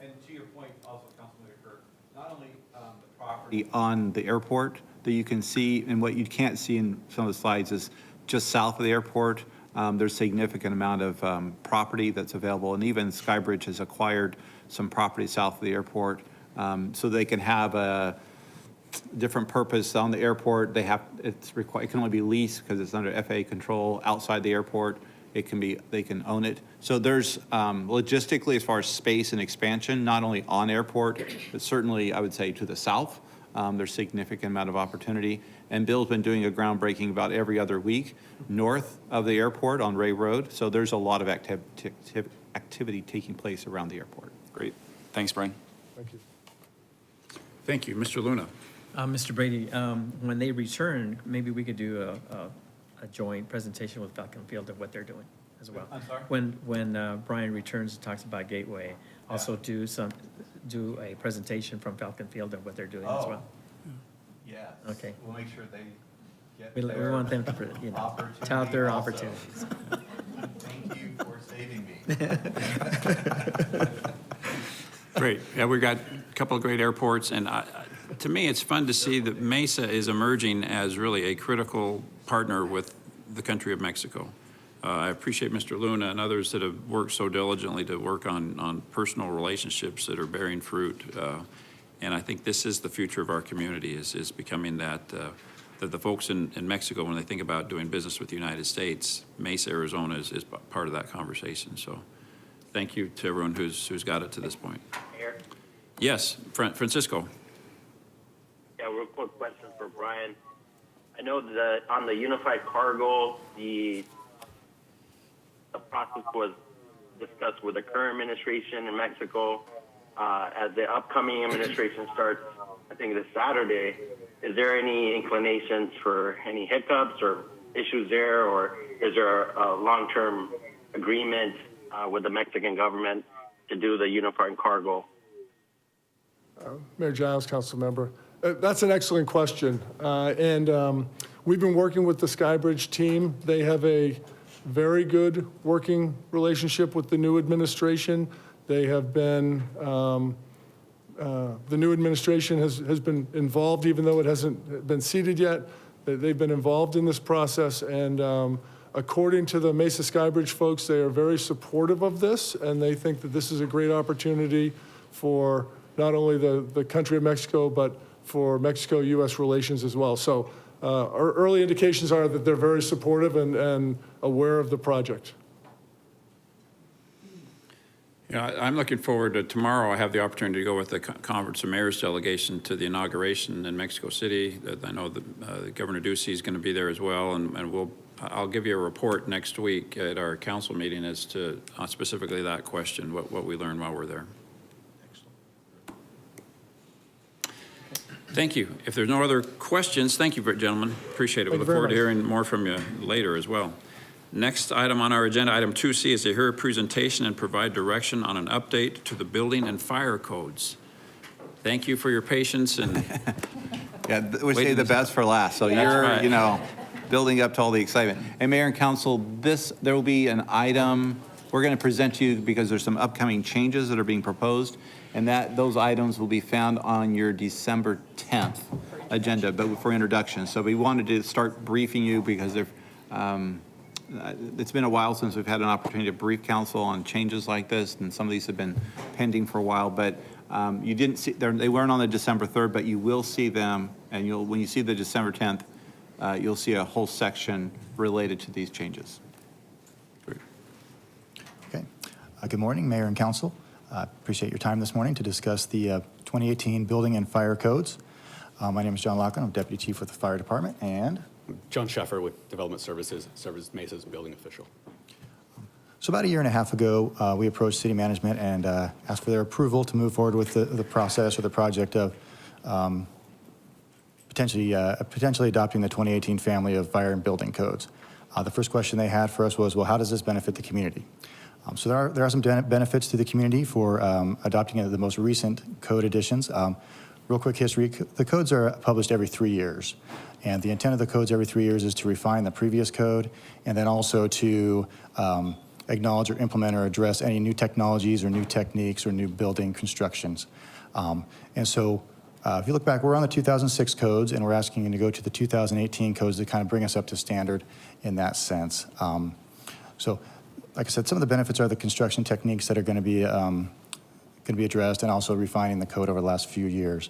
And to your point, also, Councilman Whitaker, not only the property on the airport that you can see, and what you can't see in some of the slides is just south of the airport, there's a significant amount of property that's available, and even Skybridge has acquired some property south of the airport, so they can have a different purpose on the airport. They have, it can only be leased because it's under FAA control. Outside the airport, it can be, they can own it. So there's logistically, as far as space and expansion, not only on airport, but certainly I would say to the south, there's significant amount of opportunity. And Bill's been doing a groundbreaking about every other week north of the airport on Ray Road. So there's a lot of activity taking place around the airport. Great. Thanks, Brian. Thank you. Thank you. Mr. Luna. Mr. Brady, when they return, maybe we could do a joint presentation with Falcon Field of what they're doing as well. I'm sorry? When Brian returns and talks about Gateway, also do a presentation from Falcon Field of what they're doing as well. Yes. Okay. We'll make sure they get We want them to, tout out their opportunities. Thank you for saving me. Great. Yeah, we've got a couple of great airports, and to me, it's fun to see that Mesa is emerging as really a critical partner with the country of Mexico. I appreciate Mr. Luna and others that have worked so diligently to work on personal relationships that are bearing fruit. And I think this is the future of our community, is becoming that the folks in Mexico, when they think about doing business with the United States, Mesa, Arizona is part of that conversation. So thank you to everyone who's got it to this point. Mayor? Yes, Francisco. Yeah, real quick question for Brian. I know that on the unified cargo, the process was discussed with the current administration in Mexico. As the upcoming administration starts, I think this Saturday, is there any inclinations for any hiccups or issues there, or is there a long-term agreement with the Mexican government to do the unified cargo? Mayor Giles, council member. That's an excellent question. We've been working with the Skybridge team. They have a very good working relationship with the new administration. They have been, the new administration has been involved, even though it hasn't been seated yet. They've been involved in this process, and according to the Mesa Skybridge folks, they are very supportive of this, and they think that this is a great opportunity for not only the country of Mexico, but for Mexico-U.S. relations as well. So our early indications are that they're very supportive and aware of the project. Yeah, I'm looking forward to tomorrow. I have the opportunity to go with the Conference of Mayors delegation to the inauguration in Mexico City. I know that Governor Ducey is going to be there as well, and I'll give you a report next week at our council meeting as to specifically that question, what we learned while we're there. Thank you. If there's no other questions, thank you, gentlemen. Appreciate it. We look forward to hearing more from you later as well. Next item on our agenda, item 2C, is to hear a presentation and provide direction on an update to the building and fire codes. Thank you for your patience and Yeah, we save the best for last, so you're, right. Building up to all the excitement. And Mayor and Council, there will be an item we're going to present to you because there's some upcoming changes that are being proposed, and those items will be found on your December 10th agenda, but for introduction. So we wanted to start briefing you because it's been a while since we've had an opportunity to brief council on changes like this, and some of these have been pending for a while, but you didn't see, they weren't on the December 3rd, but you will see them, and when you see the December 10th, you'll see a whole section related to these changes. Okay. Good morning, Mayor and Council. Appreciate your time this morning to discuss the 2018 Building and Fire Codes. My name is John Loughlin. I'm Deputy Chief with the Fire Department, and John Sheffer with Development Services, serves Mesa's building official. so about a year and a half ago, we approached city management and asked for their approval to move forward with the process or the project of potentially adopting the 2018 family of fire and building codes. The first question they had for us was, well, how does this benefit the community? So there are some benefits to the community for adopting the most recent code additions. Real quick history, the codes are published every 3 years. And the intent of the codes every 3 years is to refine the previous code and then also to acknowledge or implement or address any new technologies or new techniques or new building constructions. And so if you look back, we're on the 2006 codes and we're asking you to go to the 2018 codes to kind of bring us up to standard in that sense. So like I said, some of the benefits are the construction techniques that are going to be addressed and also refining the code over the last few years.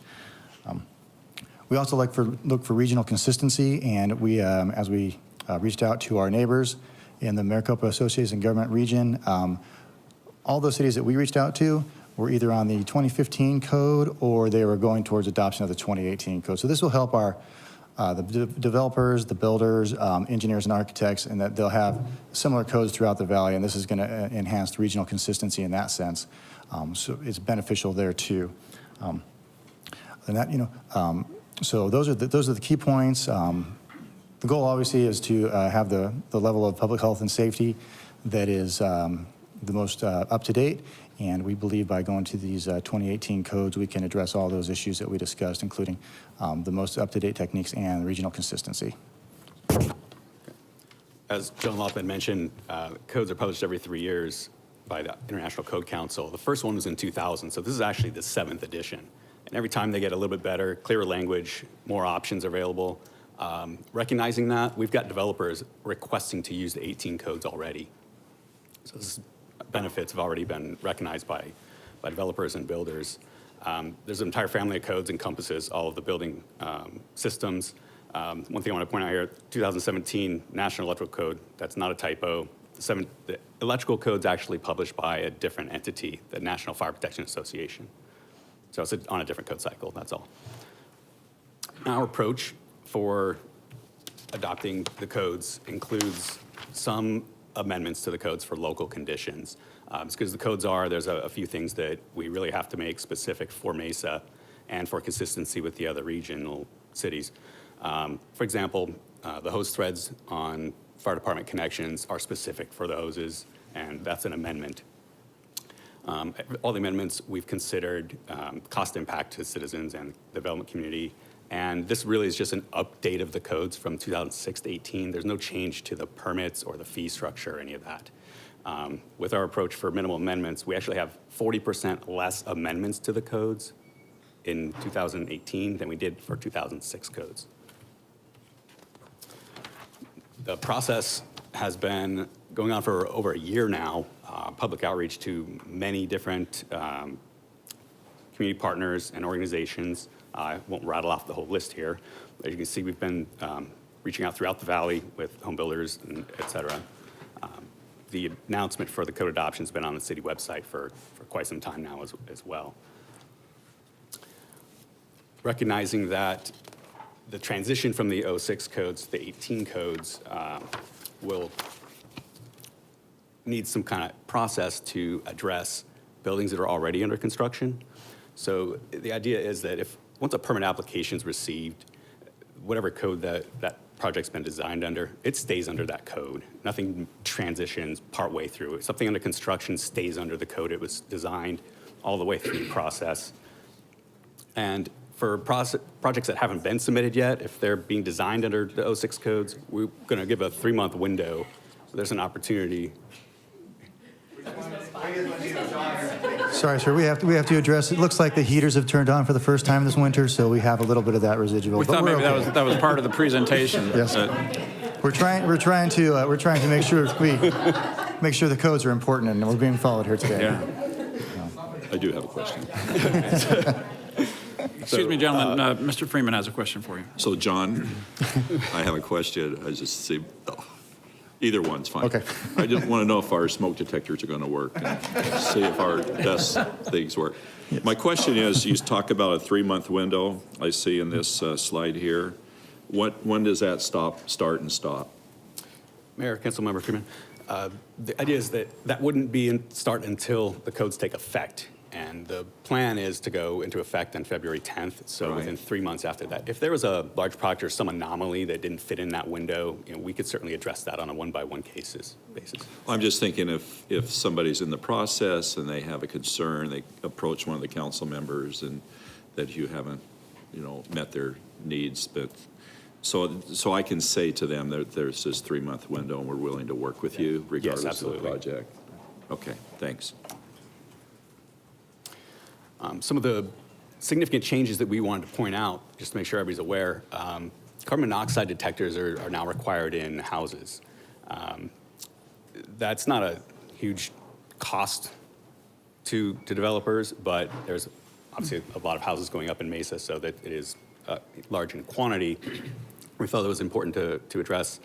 We also look for regional consistency, and we, as we reached out to our neighbors in the Maricopa Association Government region, all those cities that we reached out to were either on the 2015 code or they were going towards adoption of the 2018 code. So this will help our the developers, the builders, engineers, and architects, and that they'll have similar codes throughout the valley, and this is going to enhance the regional consistency in that sense. So it's beneficial there too. And that, so those are the key points. The goal obviously is to have the level of public health and safety that is the most up to date. And we believe by going to these 2018 codes, we can address all those issues that we discussed, including the most up-to-date techniques and regional consistency. As John Loughlin mentioned, codes are published every 3 years by the International Code Council. The first one was in 2000, so this is actually the 7th edition. And every time they get a little bit better, clearer language, more options available. Recognizing that, we've got developers requesting to use the 18 codes already. So this benefits have already been recognized by developers and builders. There's an entire family of codes encompasses all of the building systems. One thing I want to point out here, 2017 National Electrical Code, that's not a typo. The electrical code's actually published by a different entity, the National Fire Protection Association. So it's on a different code cycle, that's all. Our approach for adopting the codes includes some amendments to the codes for local conditions. Because the codes there's a few things that we really have to make specific for Mesa and for consistency with the other regional cities. For example, the hose threads on fire department connections are specific for the hoses, and that's an amendment. All the amendments we've considered cost impact to citizens and the development community. And this really is just an update of the codes from 2006 to 18. There's no change to the permits or the fee structure or any of that. With our approach for minimal amendments, we actually have 40% less amendments to the codes in 2018 than we did for 2006 codes. The process has been going on for over a year now, public outreach to many different community partners and organizations. I won't rattle off the whole list here. As you can see, we've been reaching out throughout the valley with home builders, and et cetera. The announcement for the code adoption has been on the city website for quite some time now as well. Recognizing that the transition from the 06 codes to the 18 codes will need some kind of process to address buildings that are already under construction. So the idea is that once a permit application is received, whatever code that project's been designed under, it stays under that code. Nothing transitions partway through. Something under construction stays under the code it was designed all the way through the process. And for projects that haven't been submitted yet, if they're being designed under the 06 codes, we're going to give a 3-month window. So there's an opportunity. Sorry, sir, we have to address, it looks like the heaters have turned on for the first time this winter, so we have a little bit of that residual. We thought maybe that was part of the presentation. Yes. We're trying to make sure the codes are important and we're being followed here today. Yeah. I do have a question. Excuse me, gentlemen. Mr. Freeman has a question for you. So, John, I have a question. I just see, Either one's fine. Okay. I just want to know if our smoke detectors are going to work and see if our desk things work. My question is, you talk about a 3-month window I see in this slide here. When does that start and stop? Mayor, Councilmember Freeman, the idea is that that wouldn't start until the codes take effect. And the plan is to go into effect on February 10th, so Right. within 3 months after that. If there was a large project or some anomaly that didn't fit in that window, we could certainly address that on a one-by-one basis. I'm just thinking if somebody's in the process and they have a concern, they approach one of the council members and that you haven't, met their needs, but so I can say to them that there's this 3-month window and we're willing to work with you regardless of the project. Okay, thanks. Some of the significant changes that we wanted to point out, just to make sure everybody's aware, carbon monoxide detectors are now required in houses. That's not a huge cost to developers, but there's obviously a lot of houses going up in Mesa, so that it is large in quantity. We felt it was important to address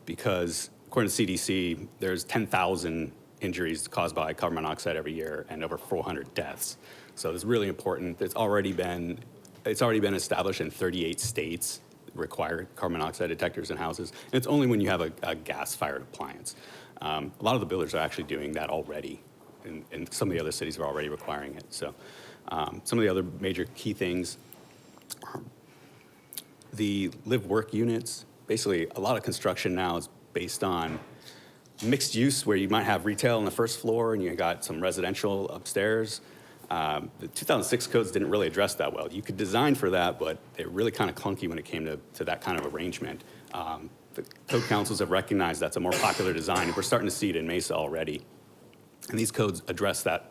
because according to CDC, there's 10,000 injuries caused by carbon monoxide every year and over 400 deaths. So it's really important. It's already been established in 38 states require carbon monoxide detectors in houses. And it's only when you have a gas-fired appliance. A lot of the builders are actually doing that already, and some of the other cities are already requiring it. So some of the other major key things, the live-work units. Basically, a lot of construction now is based on mixed use, where you might have retail on the first floor and you got some residential upstairs. The 2006 codes didn't really address that well. You could design for that, but they're really kind of clunky when it came to that kind of arrangement. The code councils have recognized that's a more popular design, and we're starting to see it in Mesa already. And these codes address that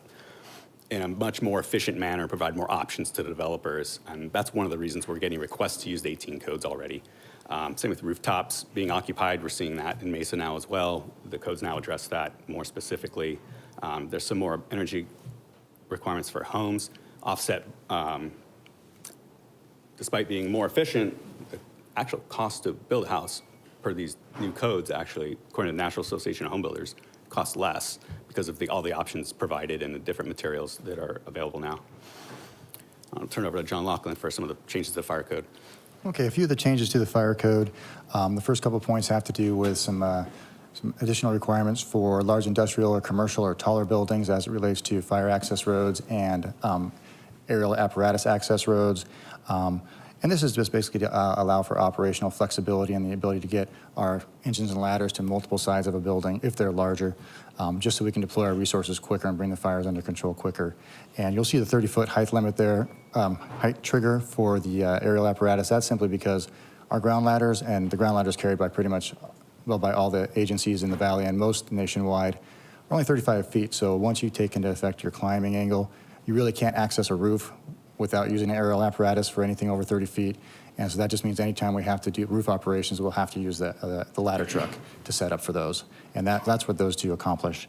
in a much more efficient manner, provide more options to the developers. And that's one of the reasons we're getting requests to use the 18 codes already. Same with rooftops being occupied. We're seeing that in Mesa now as well. The codes now address that more specifically. There's some more energy requirements for homes. Offset, despite being more efficient, the actual cost to build a house per these new codes actually, according to the National Association of Home Builders, costs less because of all the options provided and the different materials that are available now. I'll turn it over to John Laughlin for some of the changes to the fire code. Okay, a few of the changes to the fire code. The first couple of points have to do with some additional requirements for large industrial or commercial or taller buildings as it relates to fire access roads and aerial apparatus access roads. And this is just basically to allow for operational flexibility and the ability to get our engines and ladders to multiple sides of a building if they're larger, just so we can deploy our resources quicker and bring the fires under control quicker. And you'll see the 30-foot height limit there, height trigger for the aerial apparatus. That's simply because our ground ladders, and the ground ladders carried by pretty much, well, by all the agencies in the valley and most nationwide, are only 35 feet. So once you take into effect your climbing angle, you really can't access a roof without using an aerial apparatus for anything over 30 feet. And so that just means anytime we have to do roof operations, we'll have to use the ladder truck to set up for those. And that's what those two accomplish.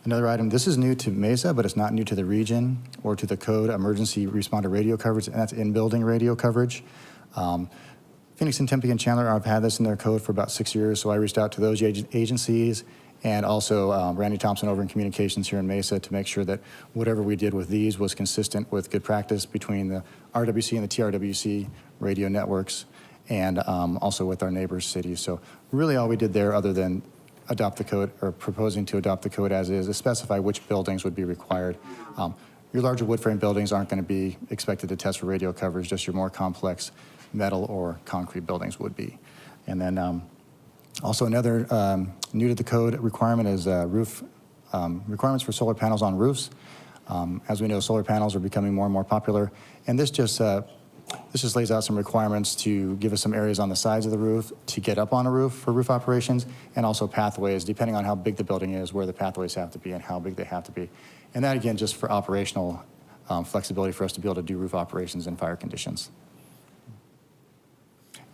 Another item, this is new to Mesa, but it's not new to the region or to the code, emergency responder radio coverage, and that's in-building radio coverage. Phoenix and Tempe and Chandler have had this in their code for about 6 years, so I reached out to those agencies and also Randy Thompson over in communications here in Mesa to make sure that whatever we did with these was consistent with good practice between the RWC and the TRWC radio networks, and also with our neighbor cities. So really all we did there, other than adopt the code or proposing to adopt the code as is specify which buildings would be required. Your larger wood frame buildings aren't going to be expected to test for radio coverage, just your more complex metal or concrete buildings would be. And then also another new to the code requirement is roof requirements for solar panels on roofs. As we know, solar panels are becoming more and more popular, and this just lays out some requirements to give us some areas on the sides of the roof to get up on a roof for roof operations, and also pathways, depending on how big the building is, where the pathways have to be and how big they have to be. And that, again, just for operational flexibility for us to be able to do roof operations in fire conditions.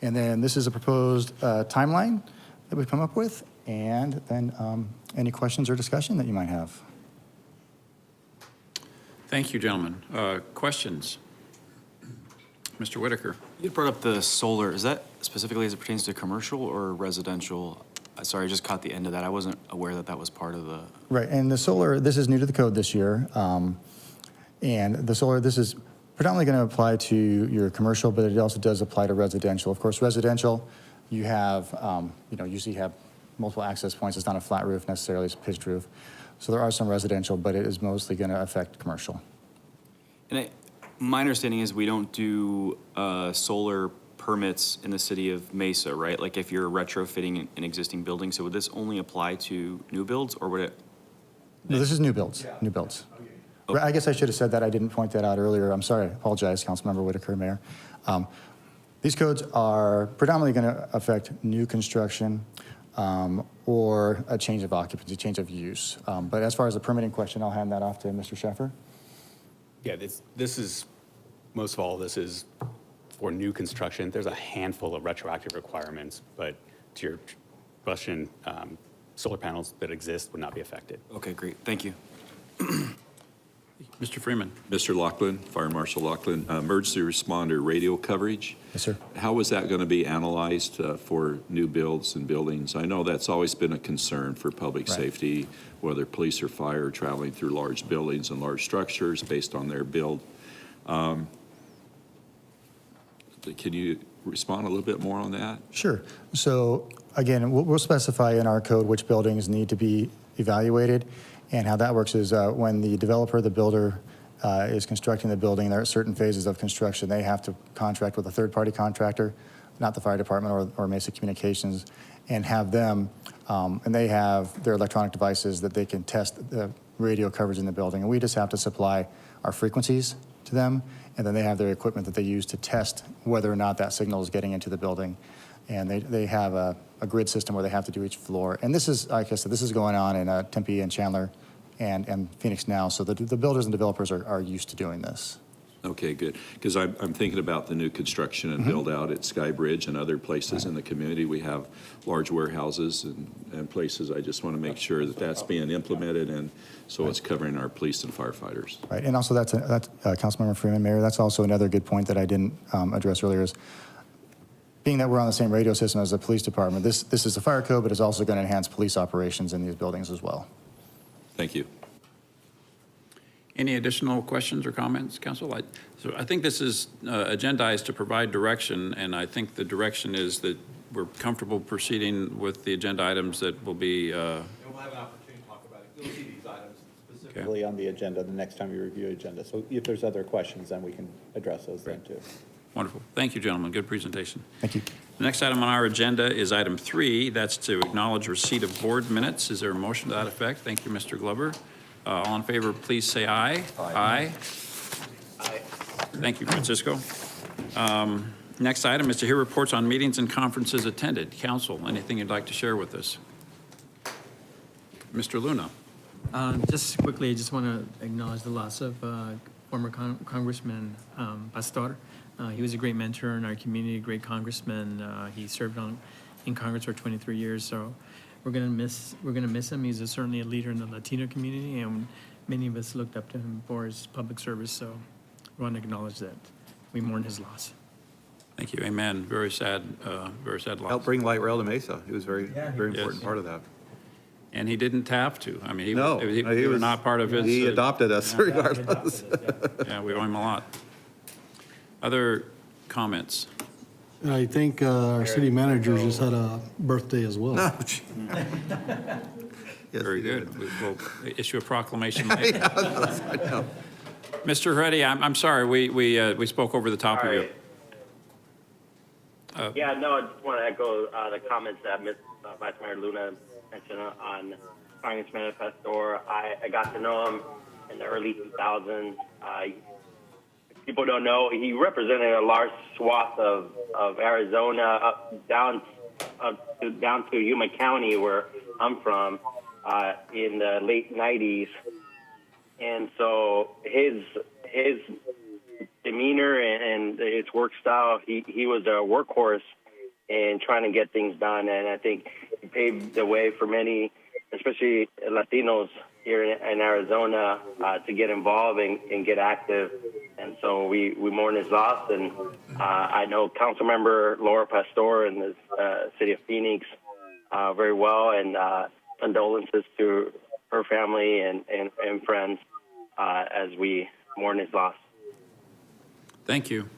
And then this is a proposed timeline that we've come up with, and then any questions or discussion that you might have. Thank you, gentlemen. Questions? Mr. Whitaker. You brought up the solar. Is that specifically as it pertains to commercial or residential? Sorry, I just caught the end of that. I wasn't aware that that was part of the. Right, and the solar, this is new to the code this year. And the solar, this is predominantly going to apply to your commercial, but it also does apply to residential. Of course, residential, you have, usually have multiple access points. It's not a flat roof necessarily, it's a pitched roof. So there are some residential, but it is mostly going to affect commercial. And my understanding is we don't do solar permits in the city of Mesa, right? Like if you're retrofitting an existing building, so would this only apply to new builds, or would it? No, this is new builds, new builds. I guess I should have said that. I didn't point that out earlier. I'm sorry. I apologize, Councilmember Whitaker, Mayor. These codes are predominantly going to affect new construction or a change of occupancy, change of use. But as far as the permitting question, I'll hand that off to Mr. Sheffer. Yeah, this is, most of all, this is for new construction. There's a handful of retroactive requirements, but to your question, solar panels that exist would not be affected. Okay, great. Thank you. Mr. Freeman. Mr. Laughlin, Fire Marshal Laughlin, emergency responder radio coverage. Yes, sir. How is that going to be analyzed for new builds and buildings? I know that's always been a concern for public safety, whether police or fire traveling through large buildings and large structures based on their build. Can you respond a little bit more on that? Sure. So again, we'll specify in our code which buildings need to be evaluated. And how that works is when the developer, the builder, is constructing the building, there are certain phases of construction. They have to contract with a third-party contractor, not the fire department or Mesa Communications, and have them, and they have their electronic devices that they can test the radio coverage in the building. And we just have to supply our frequencies to them, and then they have their equipment that they use to test whether or not that signal is getting into the building. And they have a grid system where they have to do each floor. And this is, like I said, this is going on in Tempe and Chandler and Phoenix now. So the builders and developers are used to doing this. Okay, good. Because I'm thinking about the new construction and build out at Skybridge and other places in the community. We have large warehouses and places. I just want to make sure that that's being implemented, and so it's covering our police and firefighters. Right, and also that's Councilmember Freeman, Mayor, that's also another good point that I didn't address earlier is being that we're on the same radio system as the police department, this is a fire code, but it's also going to enhance police operations in these buildings as well. Thank you. Any additional questions or comments, Council? So I think this is agendized to provide direction, and I think the direction is that we're comfortable proceeding with the agenda items that will be. We'll have an opportunity to talk about it. You'll see these items specifically on the agenda the next time you review agenda. So if there's other questions, then we can address those then too. Wonderful. Thank you, gentlemen. Good presentation. Thank you. The next item on our agenda is item 3. That's to acknowledge receipt of board minutes. Is there a motion to that effect? Thank you, Mr. Glover. All in favor, please say aye. Aye. Aye. Thank you, Francisco. Next item is to hear reports on meetings and conferences attended. Council, anything you'd like to share with us? Mr. Luna. Just quickly, I just want to acknowledge the loss of former Congressman Pastor. He was a great mentor in our community, a great congressman. He served in Congress for 23 years, so we're gonna miss him. He's certainly a leader in the Latino community, and many of us looked up to him for his public service. So we want to acknowledge that we mourn his loss. Thank you. Amen. Very sad loss. Helped bring light rail to Mesa. He was very important part of that. And he didn't have to. I mean, he was was not part of his. He adopted us regardless. Yeah, we owe him a lot. Other comments? I think our city manager just had a birthday as well. Very good. We'll issue a proclamation later. Mr. Heredia, I'm sorry, we spoke over the top of you. Yeah, no, I just want to echo the comments that Vice Mayor Luna mentioned on Congressman Pastor. I got to know him in the early 2000s. People don't know, he represented a large swath of Arizona up down to Yuma County, where I'm from, in the late 90s. And so his demeanor and his work style, he was a workhorse in trying to get things done. And I think he paved the way for many, especially Latinos here in Arizona, to get involved and get active. And so we mourn his loss. And I know Councilmember Laura Pastor in the city of Phoenix very well, and condolences to her family and friends as we mourn his loss. Thank you.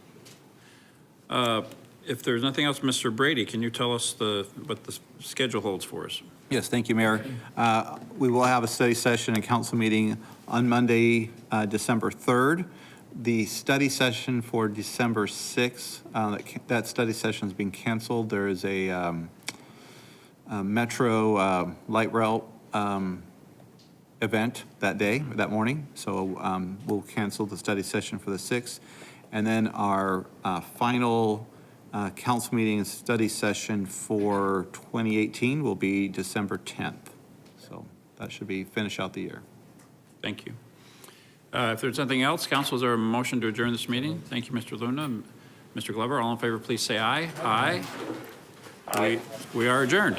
If there's nothing else, Mr. Brady, can you tell us what the schedule holds for us? Yes, thank you, Mayor. We will have a study session and council meeting on Monday, December 3rd. The study session for December 6th, that study session is being canceled. There is a Metro light rail event that morning. So we'll cancel the study session for the 6th. And then our final council meeting and study session for 2018 will be December 10th. So that should be finish out the year. Thank you. If there's nothing else, council, is there a motion to adjourn this meeting? Thank you, Mr. Luna. Mr. Glover, all in favor, please say aye. Aye. We are adjourned.